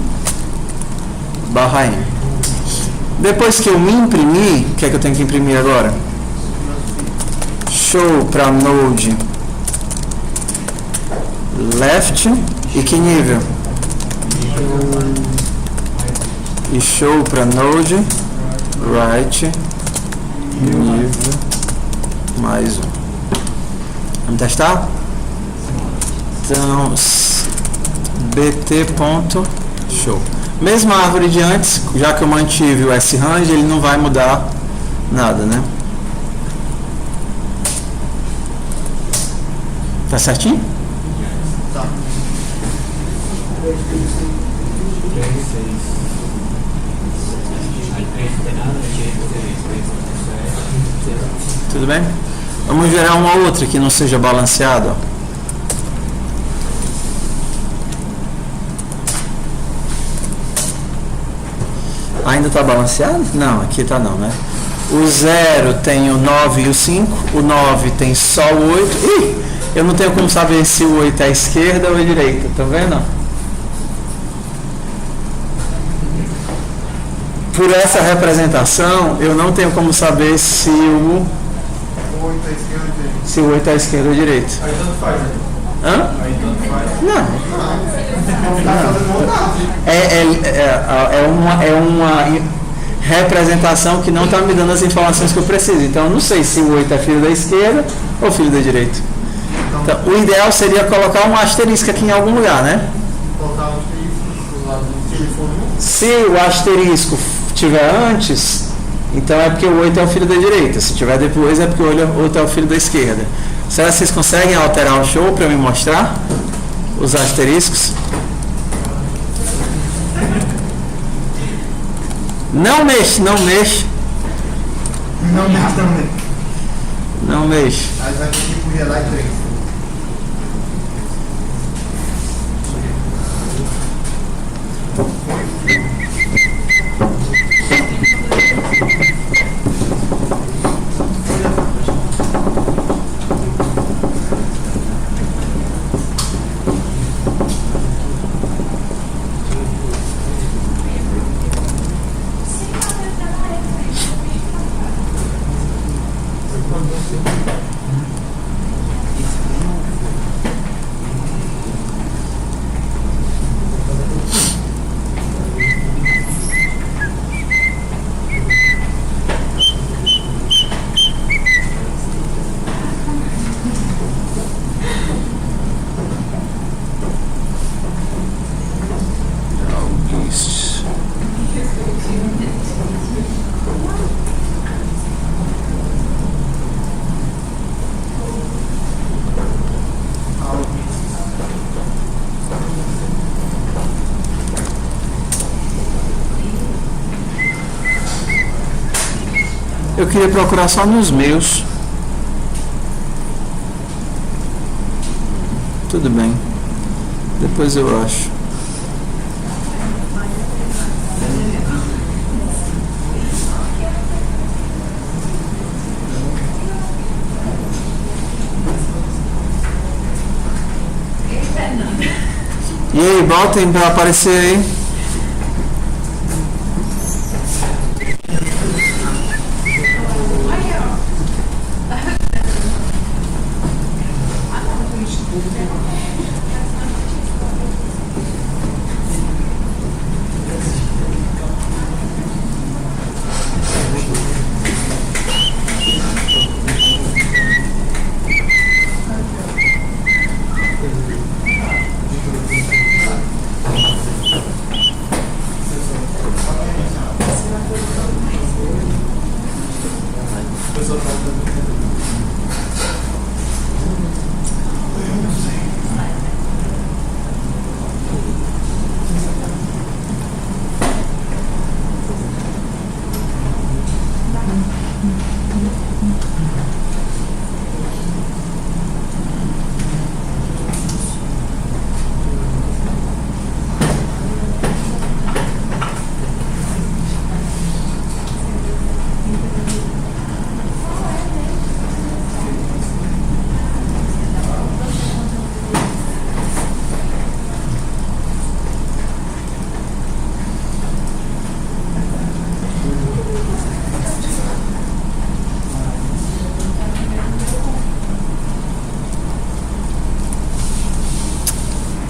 Depois que eu me imprimir, o que é que eu tenho que imprimir agora? Show para node left e que nível? E show para node right nível mais 1. Vamos testar? Então, bt.show. Mesma árvore de antes, já que eu mantive o srange, ele não vai mudar nada, né? Tá certinho? Tá. Tudo bem? Vamos gerar uma outra que não seja balanceada. Ainda está balanceado? Não, aqui está não, né? O 0 tem o 9 e o 5. O 9 tem só o 8. Ih, eu não tenho como saber se o 8 é à esquerda ou à direita. Tá vendo? Por essa representação, eu não tenho como saber se o 8 é à esquerda ou à direita. Aí tanto faz. Hã? Aí tanto faz. Não. É uma representação que não está me dando as informações que eu preciso. Então, eu não sei se o 8 é filho da esquerda ou filho da direita. Então, o ideal seria colocar um asterisco aqui em algum lugar, né? Colocar um asterisco do lado do telefone. Se o asterisco tiver antes, então é porque o 8 é o filho da direita. Se tiver depois, é porque o 8 é o filho da esquerda. Será que vocês conseguem alterar o show para me mostrar os asteriscos? Não mexe, não mexe. Não mexe também. Não mexe. Aí vai ter que ir pro Relay 3. Eu queria procurar só nos meus. Tudo bem. Depois eu acho. E aí, botem pra aparecer aí.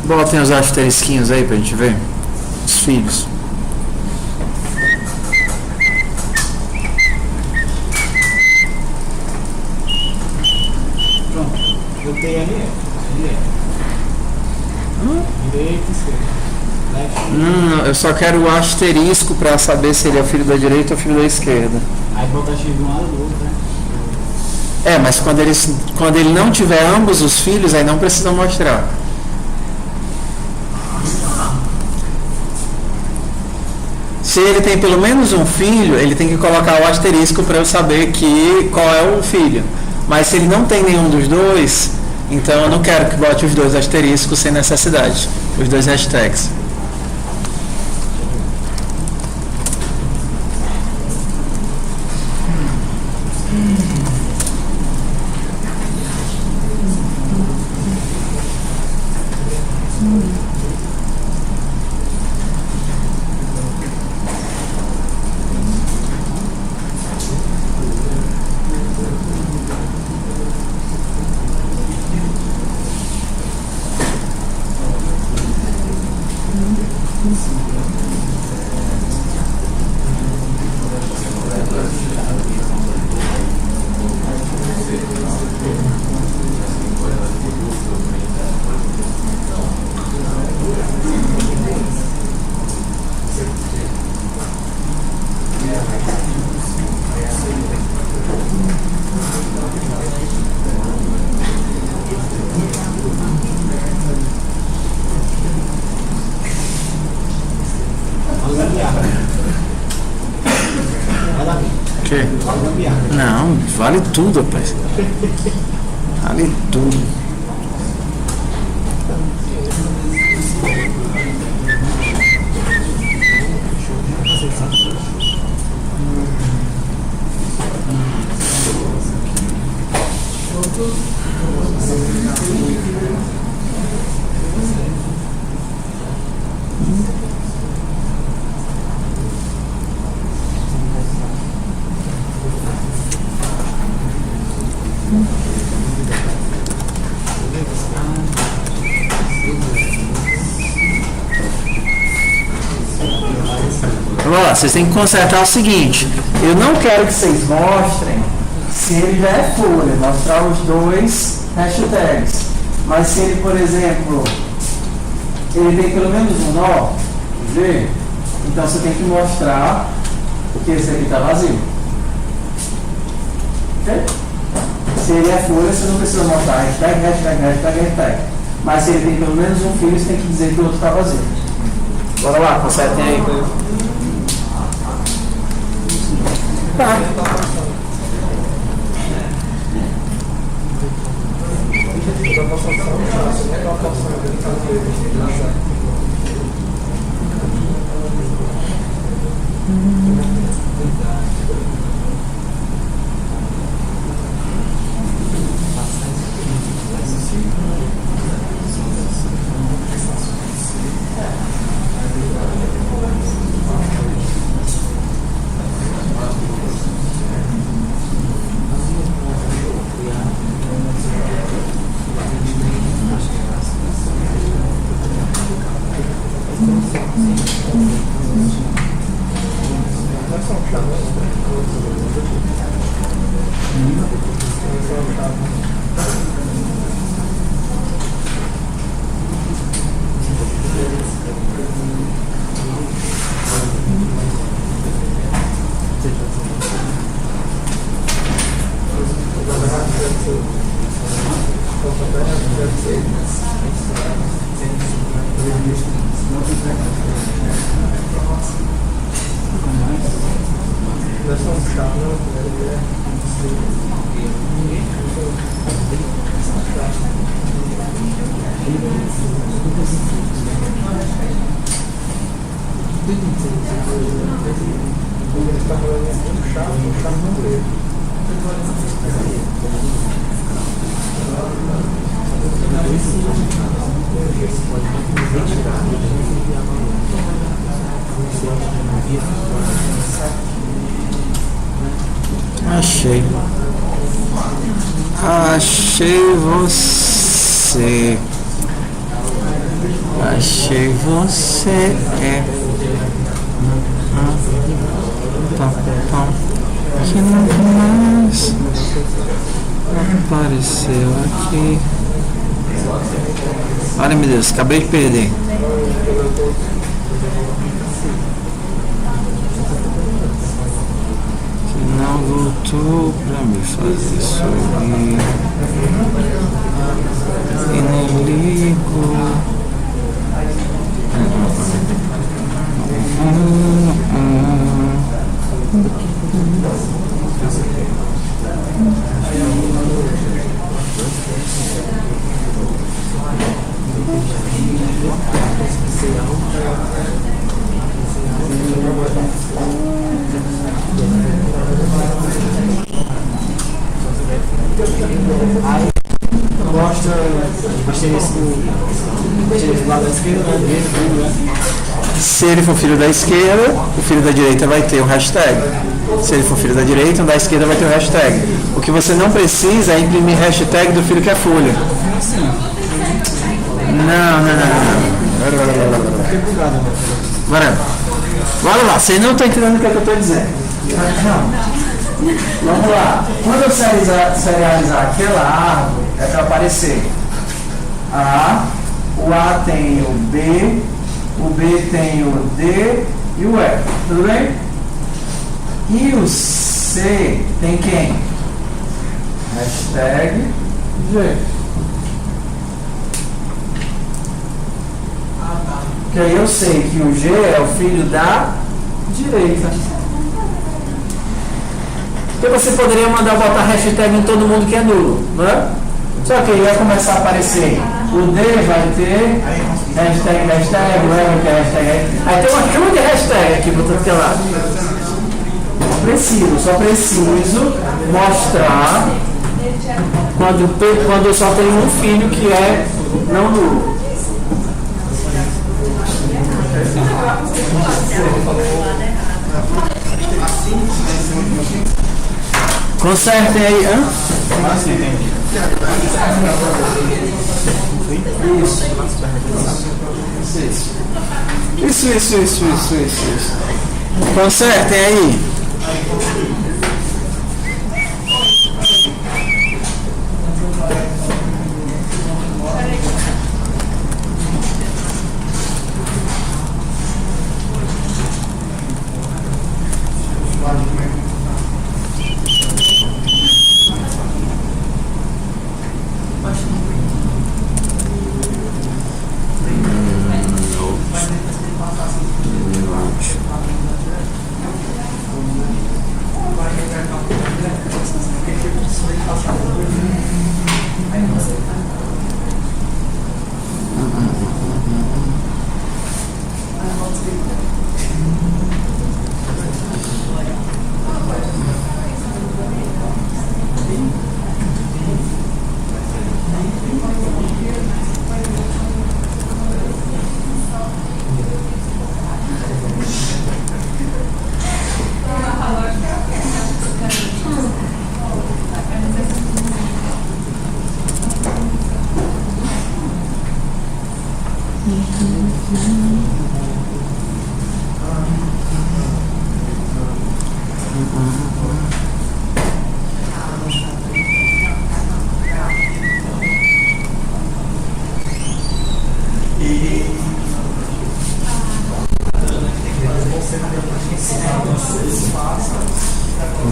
Botem os asterisquinhos aí pra gente ver. Os filhos. Pronto. Botei ali. Direita e esquerda. Não, eu só quero o asterisco pra saber se ele é o filho da direita ou o filho da esquerda. Aí bota X de um lado do outro, né? É, mas quando ele não tiver ambos os filhos, aí não precisa mostrar. Se ele tem pelo menos um filho, ele tem que colocar o asterisco para eu saber qual é o filho. Mas se ele não tem nenhum dos dois, então eu não quero que bote os dois asteriscos sem necessidade. Os dois hashtags. Que? Não, vale tudo, rapaz. Vale tudo. Vamos lá, vocês têm que consertar o seguinte. Eu não quero que vocês mostrem se ele já é folha, mostrar os dois hashtags. Mas se ele, por exemplo, ele tem pelo menos um nó, G, então você tem que mostrar que esse aqui está vazio. Ok? Se ele é folha, você não precisa mostrar hashtag, hashtag, hashtag, hashtag. Mas se ele tem pelo menos um fio, você tem que dizer que o outro está vazio. Bora lá, consertem aí. Tá. Achei. Achei você. Achei você. Que nunca mais apareceu aqui. Olha, meu Deus, acabei de perder. Que não voltou pra me fazer sorrir. E nem ligo. Se ele for filho da esquerda, o filho da direita vai ter o hashtag. Se ele for filho da direita, o da esquerda vai ter o hashtag. O que você não precisa é imprimir hashtag do filho que é folha. Não. Bora lá, vocês não estão entendendo o que eu estou dizendo. Vamos lá. Quando eu serializar aquela árvore, é para aparecer o A tem o B, o B tem o D e o E. Tudo bem? E o C tem quem? Hashtag G. Que aí eu sei que o G é o filho da direita. Porque você poderia mandar botar hashtag em todo mundo que é nulo, não é? Só que aí vai começar a aparecer. O D vai ter hashtag, o E vai ter hashtag. Aí tem uma chuva de hashtag aqui para todo que é lado. Só preciso mostrar quando eu só tenho um filho que é não nulo. Consertem aí, Assim, entendi. Isso. Consertem aí.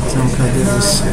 Então, cadê você?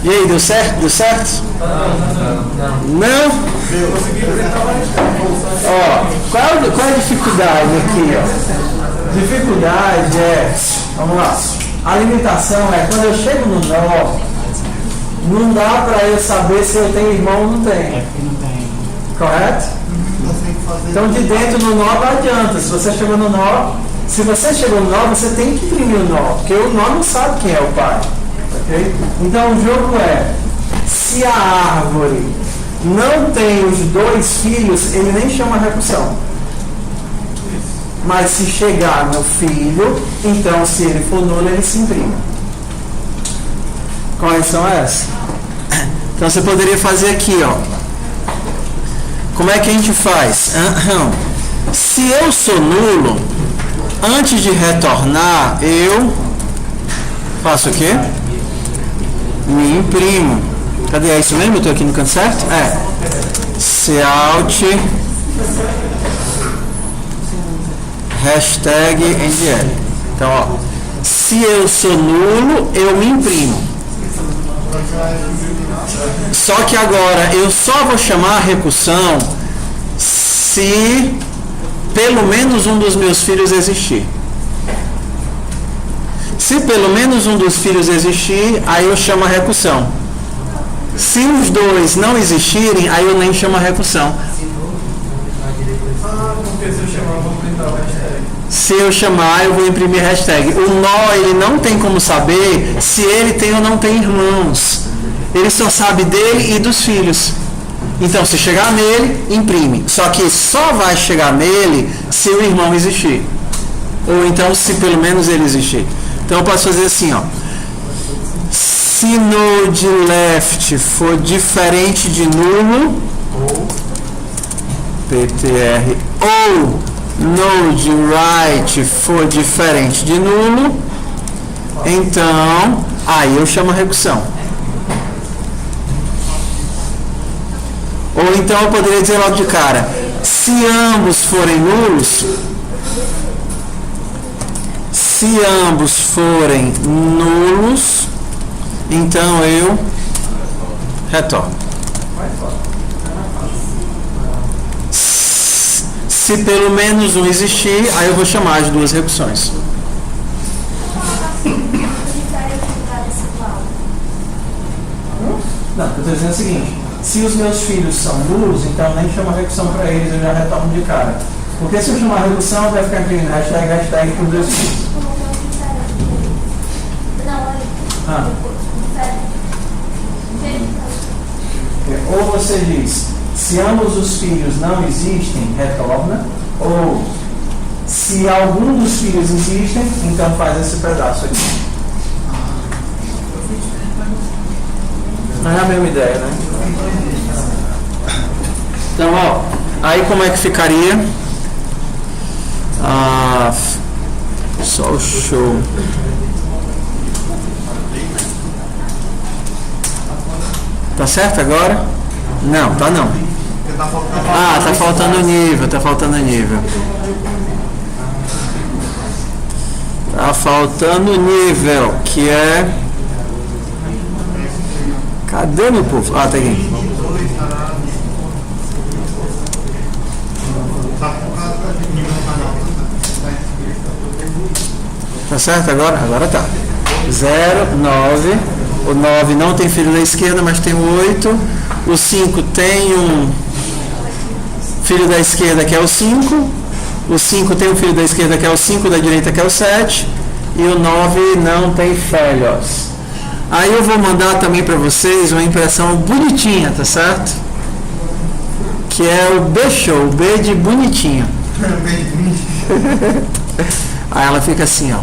E aí, deu certo? Deu certo? Não? Ó, qual é a dificuldade aqui, ó? Dificuldade é, vamos lá, a limitação é quando eu chego no nó, não dá para eu saber se eu tenho irmão ou não tenho. É porque não tem. Correto? Então de dentro no nó não adianta. Se você chegou no nó, você tem que imprimir o nó, porque o nó não sabe quem é o pai. Okay? Então o jogo é, se a árvore não tem os dois filhos, ele nem chama recursão. Mas se chegar no filho, então se ele for nulo, ele se imprime. Correção é essa? Então você poderia fazer aqui, ó. Como é que a gente faz? Se eu sou nulo, antes de retornar, eu faço o quê? Me imprimo. Cadê? É isso mesmo? Eu estou aqui no canto certo? É. Cout hashtag NDL. Então, ó. Se eu sou nulo, eu me imprimo. Só que agora eu só vou chamar a recursão se pelo menos um dos meus filhos existir. Se pelo menos um dos filhos existir, aí eu chamo a recursão. Se os dois não existirem, aí eu nem chamo a recursão. Se eu chamar, eu vou imprimir hashtag. O nó, ele não tem como saber se ele tem ou não tem irmãos. Ele só sabe dele e dos filhos. Então, se chegar nele, imprime. Só que só vai chegar nele se o irmão existir. Ou então, se pelo menos ele existir. Então, eu posso fazer assim, ó. Se node left for diferente de nulo, PTR, ou node right for diferente de nulo, então, aí eu chamo a recursão. Ou então eu poderia dizer logo de cara, se Se ambos forem nulos, então eu retorno. Se pelo menos um existir, aí eu vou chamar as duas recursões. Não, eu estou dizendo o seguinte: se os meus filhos são nulos, então nem chamo a recursão para eles, eu já retorno de cara. Porque se eu chamar a recursão, vai ficar imprimindo hashtag por 2 filhos. Ou você diz, se ambos os filhos não existem, retorna. Ou se algum dos filhos existem, então faz esse pedaço aqui. Não é a mesma ideia, né? Então, ó, aí como é que ficaria? Só o show. Tá certo agora? Não, tá não. Tá faltando nível, Tá faltando nível, que é... Cadê, meu povo? Tá aqui. Tá certo agora? Agora tá. 0, 9. O 9 não tem filho da esquerda, mas tem o 8. O 5 tem um filho da esquerda, que é o 5. O 5 tem um filho da esquerda, que é o 5, da direita, que é o 7. E o 9 não tem filhos. Aí eu vou mandar também para vocês uma impressão bonitinha, tá certo? Que é o B-show, o B de bonitinho. Aí ela fica assim, ó.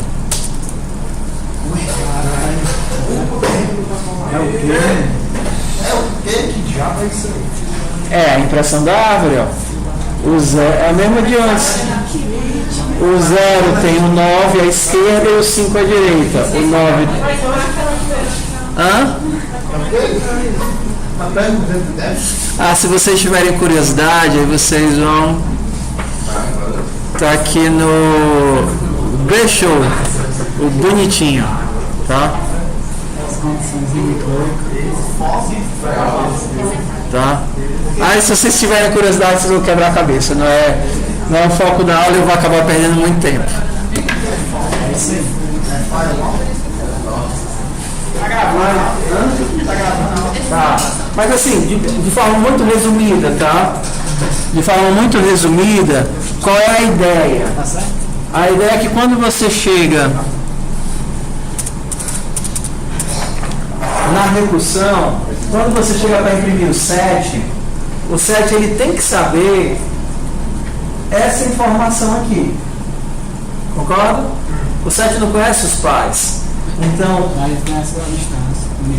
É o quê? Que diabo é isso aí? É a impressão da árvore, ó. O zero, é a mesma de antes. O 0 tem o 9 à esquerda e o 5 à direita. O 9. Se vocês tiverem curiosidade, aí vocês vão. Tá aqui no B-show, o bonitinho, tá? Tá? Aí se vocês tiverem curiosidade, vocês vão quebrar a cabeça. Não é o foco da aula e eu vou acabar perdendo muito tempo. Tá gravando? Tá. Mas assim, de forma muito resumida, tá? De forma muito resumida, qual é a ideia? A ideia é que quando você chega na recursão, quando você chega para imprimir o 7 ele tem que saber essa informação aqui. Concorda? O 7 não conhece os pais. Então,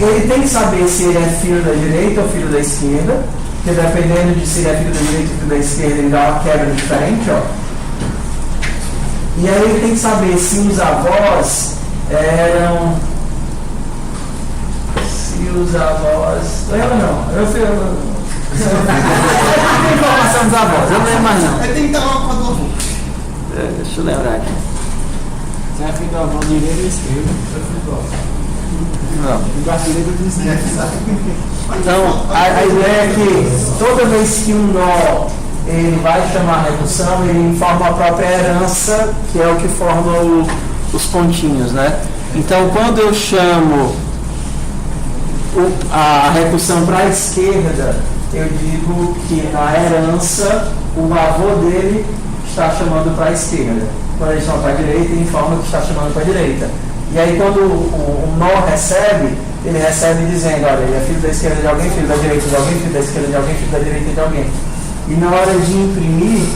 ele tem que saber se ele é filho da direita ou filho da esquerda, porque dependendo de se ele é filho da direita ou filho da esquerda, ele dá uma quebra diferente, ó. E aí ele tem que saber se os avós eram... os avós. Lembra não? Eu fui. Informação dos avós, eu não lembro mais não. Tem que estar uma do avô. Deixa eu lembrar aqui. Você é filho do avô direito ou esquerdo? Eu fui do avô. Não. O braço direito do esquerdo. Então, a ideia é que toda vez que um nó ele vai chamar a recursão, ele informa a própria herança, que é o que forma os pontinhos, né? Então, quando eu chamo a recursão para a esquerda, eu digo que na herança o avô dele está chamando para a esquerda. Quando ele chama para a direita, ele informa que está chamando para a direita. E aí quando o nó recebe, ele recebe dizendo, olha, ele é filho da esquerda de alguém, filho da direita de alguém, filho da esquerda de alguém, filho da direita de alguém. E na hora de imprimir,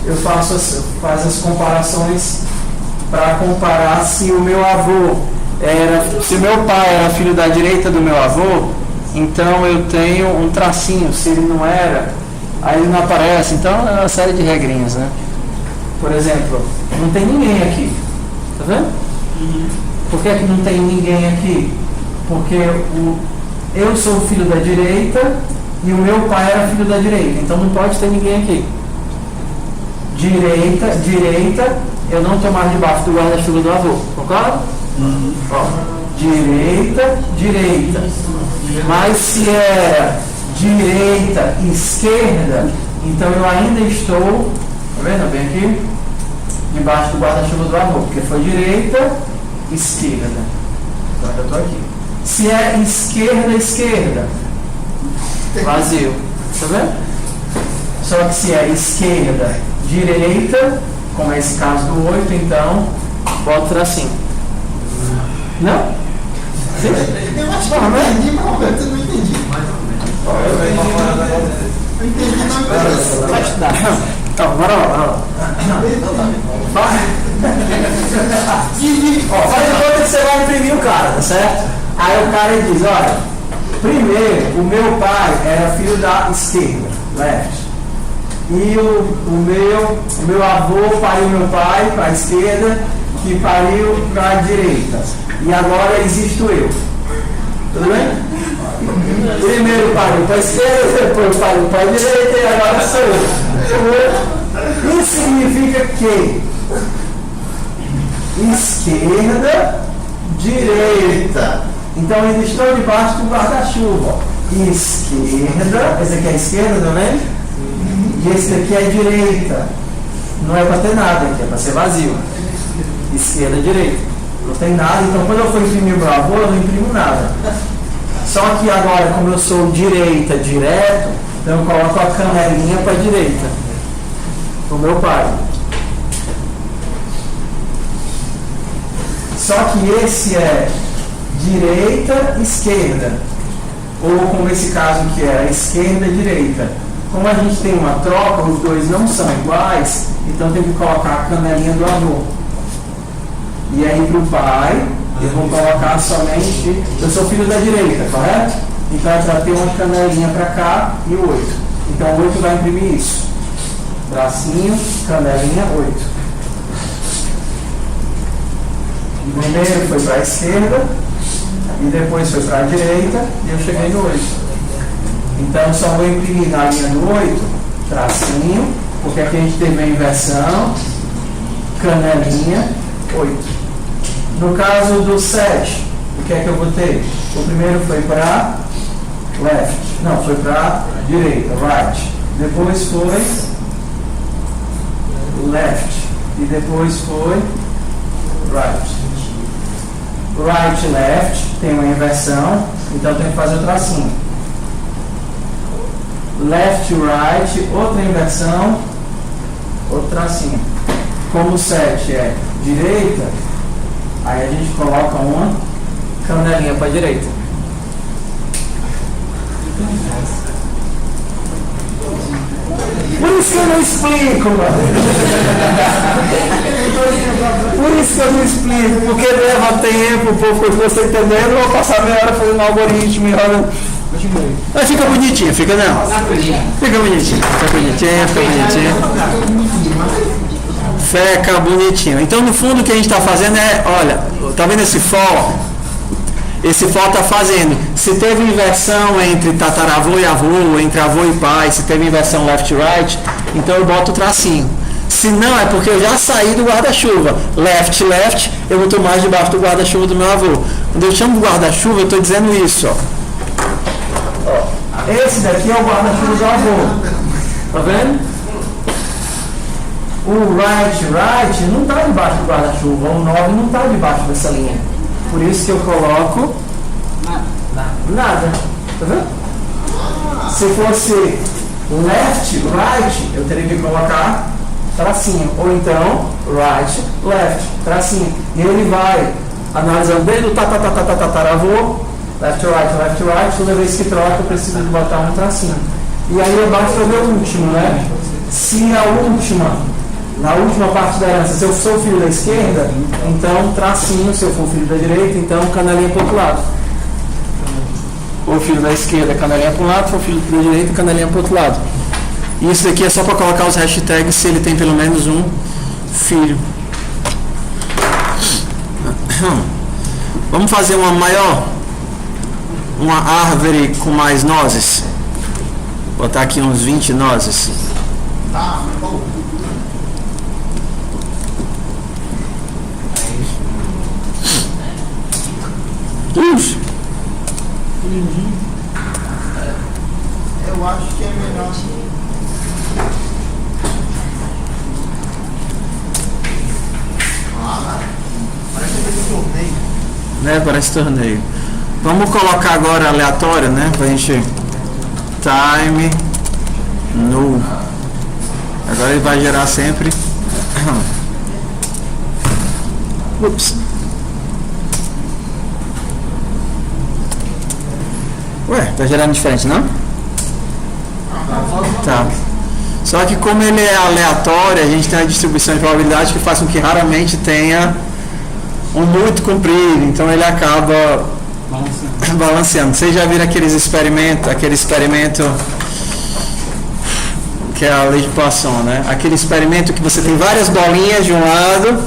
eu faço as comparações para comparar se o meu avô se meu pai era filho da direita do meu avô, então eu tenho um tracinho. Se ele não era, aí ele não aparece. Então é uma série de regrinhas, né? Por exemplo, não tem ninguém aqui, tá vendo? Por que não tem ninguém aqui? Porque eu sou filho da direita e o meu pai era filho da direita, então não pode ter ninguém aqui. direita, eu não estou mais debaixo do guarda-chuva do avô, concorda? Ó, direita. Mas se é direita, esquerda, então eu ainda estou, tá vendo? Bem aqui, debaixo do guarda-chuva do avô, porque foi direita, esquerda. Então eu estou aqui. Se é esquerda, vazio, tá vendo? Só que se é esquerda, direita, como é esse caso do 8, então bota o tracinho. Não? Sim? Eu acho que eu entendi, mas eu não entendi. Eu entendi, mas Vai estudar. Então, bora lá. Vai de conta que você vai imprimir o cara, tá certo? Aí o cara diz, olha, primeiro, o meu pai era filho da esquerda, left. E o meu avô pariu meu pai para a esquerda, que pariu para a direita. E agora existo eu. Tudo bem? Primeiro pariu para a esquerda, depois pariu para a direita e agora sou eu. Isso significa que esquerda, direita. Então ainda estou debaixo do guarda-chuva. Esquerda, esse aqui é a esquerda também? E esse daqui é a direita. Não é para ter nada aqui, é para ser vazio. Esquerda, direita. Não tem nada, então quando eu for imprimir meu avô, eu não imprimo nada. Só que agora, como eu sou direita direto, então eu coloco a canelinha para a direita. O meu pai. Só que esse é direita, esquerda. Ou como esse caso que é esquerda, direita. Como a gente tem uma troca, os dois não são iguais, então tem que colocar a canelinha do avô. E aí para o pai, eu vou colocar somente, eu sou filho da direita, correto? Então é para ter uma canelinha para cá e o 8. Então o 8 vai imprimir isso. Tracinho, canelinha, 8. Primeiro foi para a esquerda, e depois foi para a direita, e eu cheguei no 8. Então só vou imprimir na linha do 8, tracinho, porque aqui a gente teve a inversão, canelinha, 8. No caso do 7, o que é que eu botei? O primeiro foi para left, não, foi para direita, right. Depois foi left, e depois foi right. Right, left, tem uma inversão, então tem que fazer o tracinho. Left, right, outra inversão, outro tracinho. Como o 7 é direita, aí a gente coloca uma canelinha para a direita. Por isso que eu não explico, mano. Por isso que eu não explico, porque leva tempo, o povo que você entendendo, eu vou passar meia hora fazendo algoritmo e olha. Mas fica bonitinho, fica não. Fica bonitinho. Fica bonitinho. Então no fundo o que a gente está fazendo é, olha, tá vendo esse for? Esse for está fazendo, se teve inversão entre tataravô e avô, entre avô e pai, se teve inversão left e right, então eu boto o tracinho. Se não, é porque eu já saí do guarda-chuva. Left, left, eu não estou mais debaixo do guarda-chuva do meu avô. Quando eu chamo de guarda-chuva, eu estou dizendo isso, ó. Esse daqui é o guarda-chuva do avô. Tá vendo? O right não está debaixo do guarda-chuva. O 9 não está debaixo dessa linha. Por isso que eu coloco nada. Tá vendo? Se fosse left, right, eu teria que colocar tracinho. Ou então, right, left, tracinho. E ele vai analisando desde o tataravô, left, right, toda vez que troca eu preciso de botar um tracinho. E aí abaixo eu ver o último, né? Se na última parte da herança, se eu sou filho da esquerda, então tracinho, se eu for filho da direita, então canelinha para o outro lado. Ou filho da esquerda, canelinha para um lado, se for filho da direita, canelinha para o outro lado. E isso daqui é só para colocar os hashtags se ele tem pelo menos um filho. Vamos fazer uma árvore com mais nozes. Vou botar aqui uns 20 nozes. né? Parece torneio. Vamos colocar agora aleatório, né? Pra gente time null. Agora ele vai gerar sempre. Ups. Ué, tá gerando diferente, não? Tá. Só que como ele é aleatório, a gente tem a distribuição de probabilidade que faz com que raramente tenha um muito comprido, então ele acaba balanceando. Vocês já viram aquele experimento que é a lei de Poisson, né? Aquele experimento que você tem várias bolinhas de um lado,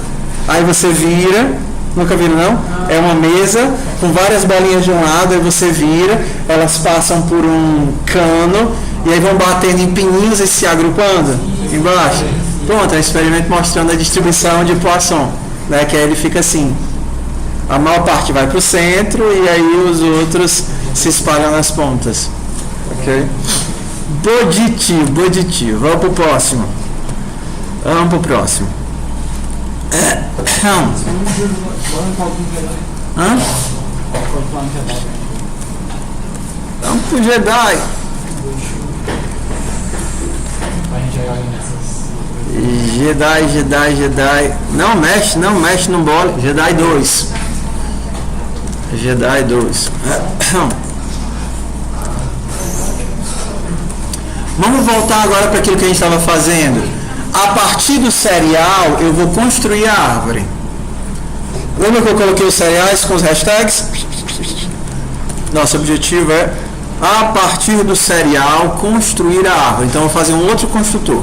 aí você vira, nunca viram não? É uma mesa com várias bolinhas de um lado, aí você vira, elas passam por um cano, e aí vão batendo em pininhos e se agrupando embaixo. Pronto, é um experimento mostrando a distribuição de Poisson, né? Que aí ele fica assim. A maior parte vai para o centro e aí os outros se espalham nas pontas. Ok? Boditivo. Vamos para o próximo. Vamos pro Jedi. Jedi. Não mexe no bolo. Jedi 2. Vamos voltar agora para aquilo que a gente estava fazendo. A partir do serial, eu vou construir a árvore. Lembra que eu coloquei os seriais com os hashtags? Nosso objetivo é, a partir do serial, construir a árvore. Então, eu vou fazer um outro construtor.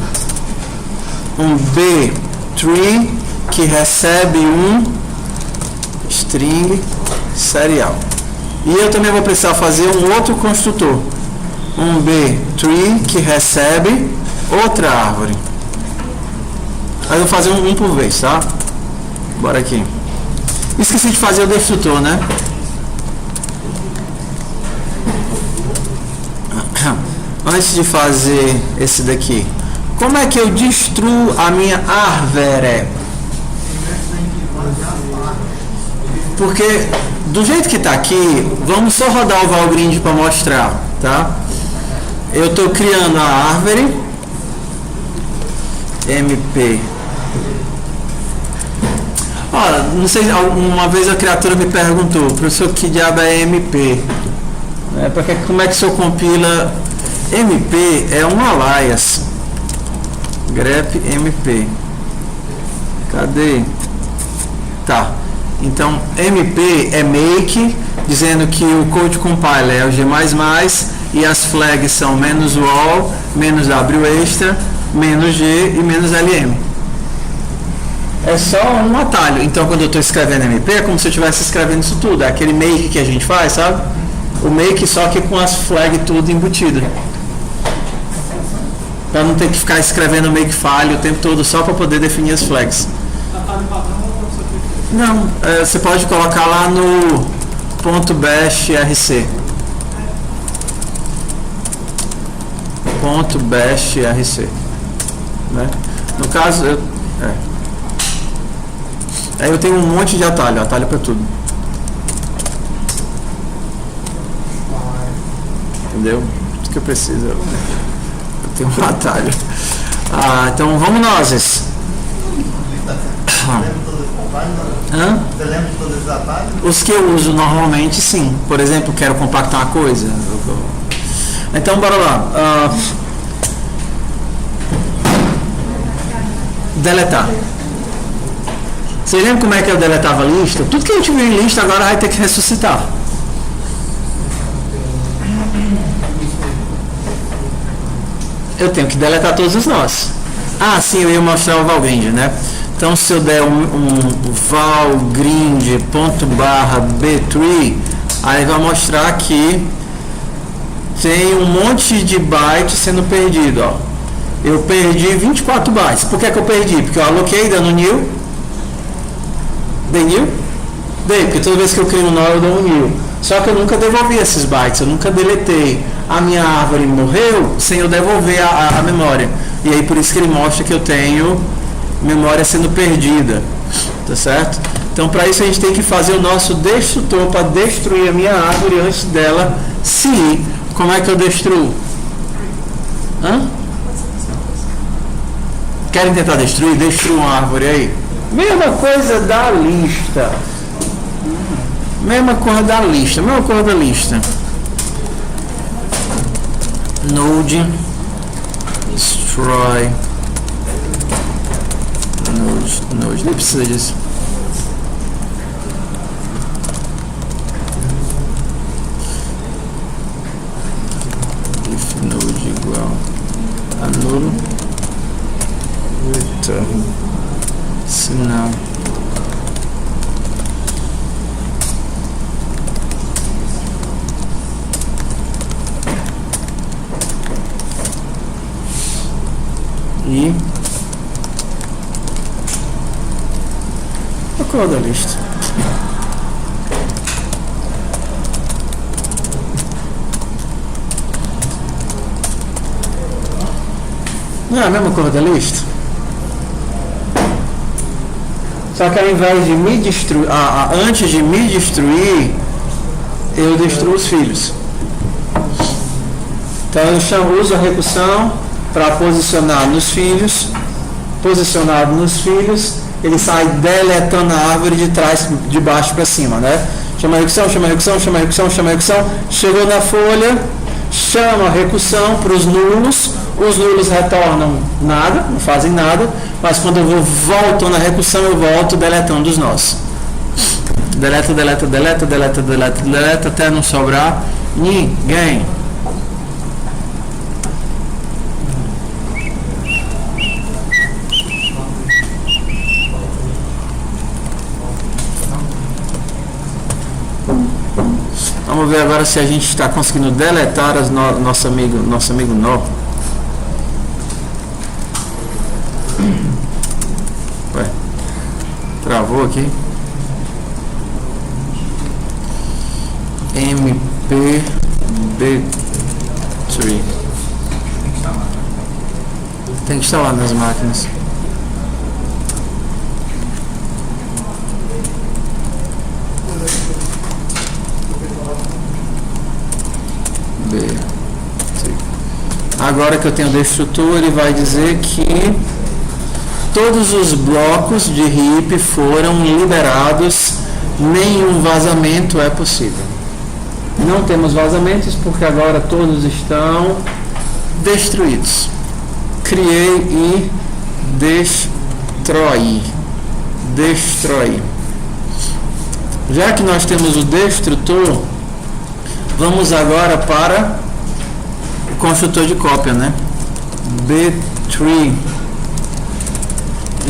Um B-tree que recebe um string serial. E eu também vou precisar fazer um outro construtor. Um B-tree que recebe outra árvore. Aí eu vou fazer um por vez, tá? Bora aqui. Esqueci de fazer o destrutor, né? Antes de fazer esse daqui, como é que eu destruo a minha árvore? Porque do jeito que está aqui, vamos só rodar o Valgrind para mostrar, tá? Eu estou criando a árvore MP. Olha, não sei, uma vez a criatura me perguntou, professor, que diabo é MP? Como é que o senhor compila? MP é um alias. grep MP. Cadê? Tá. Então, MP é make, dizendo que o code compiler é o G++, e as flags são -wall, -w extra, -g e -lm. É só um atalho. Então, quando eu estou escrevendo MP, é como se eu estivesse escrevendo isso tudo. É aquele make que a gente faz, sabe? O make só que com as flags tudo embutido. Para não ter que ficar escrevendo makefile o tempo todo só para poder definir as flags. Não, você pode colocar lá no .bashrc. .bashrc, né? No caso, aí eu tenho um monte de atalho para tudo. Entendeu? Tudo que eu preciso. Eu tenho um atalho. Então vamos nós. Você lembra de todos esses atalhos? Os que eu uso normalmente, sim. Por exemplo, quero compactar uma coisa. Então, bora lá. Deletar. Vocês lembram como é que eu deletava a lista? Tudo que a gente viu em lista agora vai ter que ressuscitar. Eu tenho que deletar todos os nós. Sim, eu ia mostrar o Valgrind, né? Então, se eu der um valgrind.b-tree, aí vai mostrar que tem um monte de bytes sendo perdido, ó. Eu perdi 24 bytes. Por que eu perdi? Porque eu aloquei dando new. Dei new? Dei, porque toda vez que eu crio um nó eu dou um new. Só que eu nunca devolvi esses bytes, eu nunca deletei. A minha árvore morreu sem eu devolver a memória. E aí por isso que ele mostra que eu tenho memória sendo perdida. Tá certo? Então, para isso, a gente tem que fazer o nosso destrutor para destruir a minha árvore antes dela se ir. Como é que eu destruo? Hã? Querem tentar destruir? Destruam a árvore aí. Mesma coisa da lista. Mesma coisa da lista. Node destroy node. Nem precisa disso. If node igual a nulo, return. Se não, e a cor da lista. Não é a mesma cor da lista? Só que ao invés de me destruir, antes de me destruir, eu destruo os filhos. Então eu uso a recursão para posicionar nos filhos. Posicionado nos filhos, ele sai deletando a árvore de trás, de baixo para cima, né? Chama a recursão, chegou na folha, chama a recursão para os nulos. Os nulos retornam nada, não fazem nada, mas quando eu volto na recursão, eu volto deletando os nós. Deleta, até não sobrar ninguém. Vamos ver agora se a gente está conseguindo deletar nosso amigo nó. Ué, travou aqui. MP3 tem que instalar nas máquinas. Agora que eu tenho o destrutor, ele vai dizer que todos os blocos de heap foram liberados, nenhum vazamento é possível. Não temos vazamentos porque agora todos estão destruídos. Criei e destrói. Já que nós temos o destrutor, vamos agora para o construtor de cópia, né? B3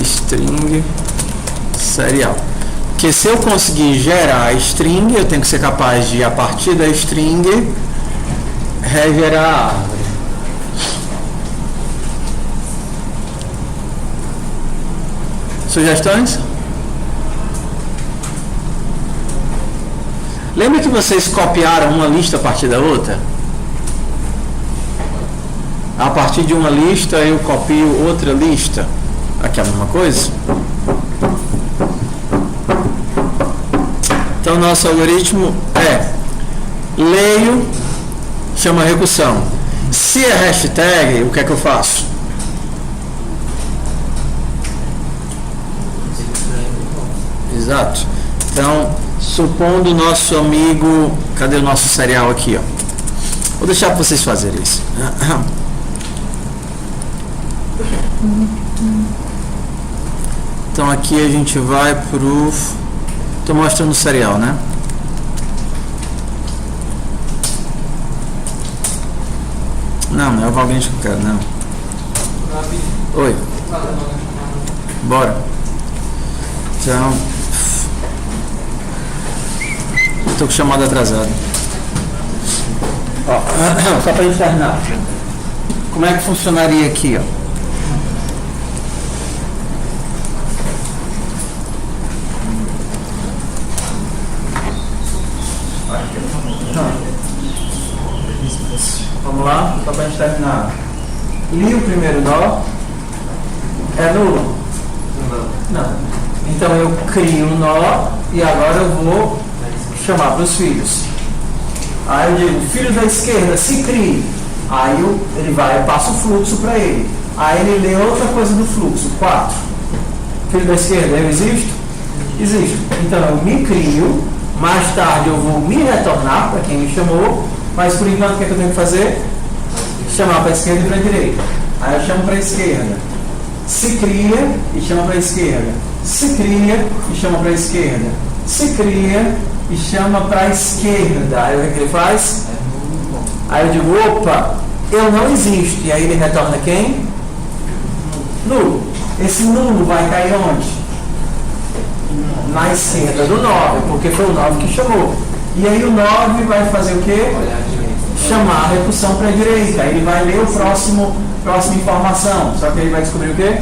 string serial. Porque se eu conseguir gerar a string, eu tenho que ser capaz de, a partir da string, regerar a árvore. Sugestões? Lembra que vocês copiaram uma lista a partir da outra? A partir de uma lista eu copio outra lista. Aqui é a mesma coisa? Então nosso algoritmo é leio, chama recursão. Se é hashtag, o que é que eu faço? Exato. Então, supondo o nosso amigo, cadê o nosso serial aqui, ó? Vou deixar para vocês fazerem isso. Então aqui a gente vai pro, estou mostrando o serial, né? Não é o Valgante que eu quero, não. Oi. Bora. Então, estou com chamada atrasada. Ó, só para gente terminar. Como é que funcionaria aqui, ó? Vamos lá, só para a gente terminar. Li o primeiro nó. É nulo? Não. Então eu crio um nó e agora eu vou chamar para os filhos. Aí eu digo, filho da esquerda, se crie. Aí ele vai, eu passo o fluxo para ele. Aí ele lê outra coisa do fluxo, 4. Filho da esquerda, eu existo? Existo. Então eu me crio, mais tarde eu vou me retornar para quem me chamou, mas por enquanto o que eu tenho que fazer? Chamar para a esquerda e para a direita. Aí eu chamo para a esquerda. Se cria e chama para a esquerda. Se cria e chama para a esquerda. Se cria e chama para a esquerda. Aí o que ele faz? Aí eu digo, opa, eu não existo. E aí ele retorna quem? Nulo. Esse nulo vai cair onde? Na esquerda do 9, porque foi o 9 que chamou. E aí o 9 vai fazer o quê? Chamar a recursão para a direita. Aí ele vai ler o próxima informação. Só que ele vai descobrir o quê?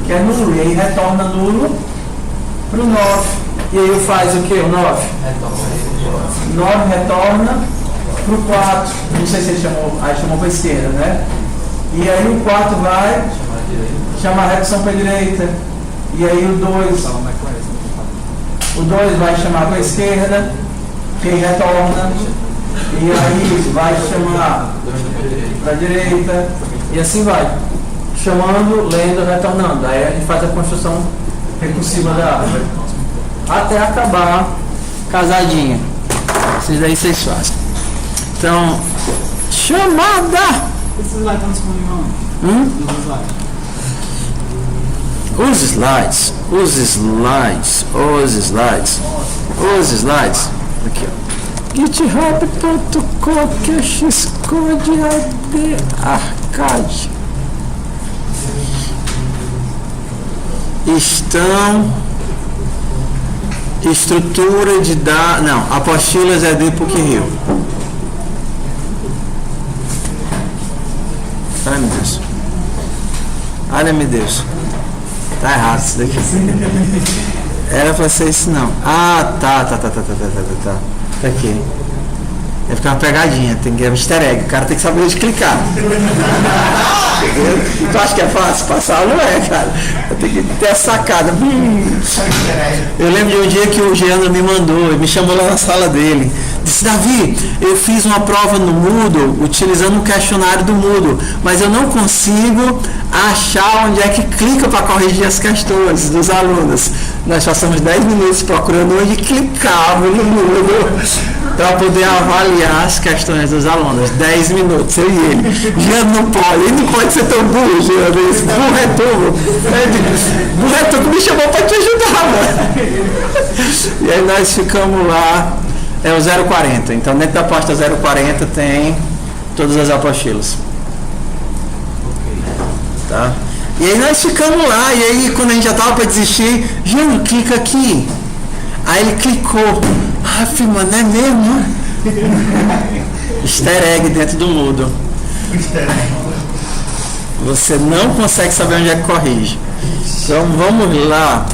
Que é nulo. E aí retorna nulo para o 9. E aí faz o quê? O 9? 9 retorna para o 4. Não sei se ele chamou. Aí chamou para a esquerda, né? E aí o 4 vai chamar a recursão para a direita. E aí o 2 vai chamar para a esquerda. Quem retorna. E aí vai chamar para a direita. E assim vai. Chamando, lendo, retornando. Aí a gente faz a construção recursiva da árvore. Até acabar casadinha. Esses daí vocês fazem. Então, chamada! Esses slides estão disponíveis onde? Os slides. Aqui, ó. github.com xcode AD arcade estão estrutura de dados, não, apostilas é de PUC Rio. Ai meu Deus, tá errado isso daqui. Era pra ser isso não. Ah, tá. Tá aqui. Vai ficar uma pegadinha, tem que é um easter egg, o cara tem que saber onde clicar. Tu acha que é fácil passar? Não é, cara. Tem que ter a sacada. Eu lembro de um dia que o Jean me mandou, ele me chamou lá na sala dele. Disse, Davi, eu fiz uma prova no Moodle, utilizando um questionário do Moodle, mas eu não consigo achar onde é que clica para corrigir as questões dos alunos. Nós passamos 10 minutos procurando onde clicava no Moodle para poder avaliar as questões dos alunos. 10 minutos, eu e ele. Jean não pode ser tão burro, Jean. Burro é tu que me chamou para te ajudar, mano. E aí nós ficamos lá. É o 040, então dentro da pasta 040 tem todas as apostilas. Tá? E aí nós ficamos lá, e aí quando a gente já estava para desistir, Jean, clica aqui. Aí ele clicou. Mano, é mesmo? Easter egg dentro do Moodle. Você não consegue saber onde é que corrige. Então vamos lá.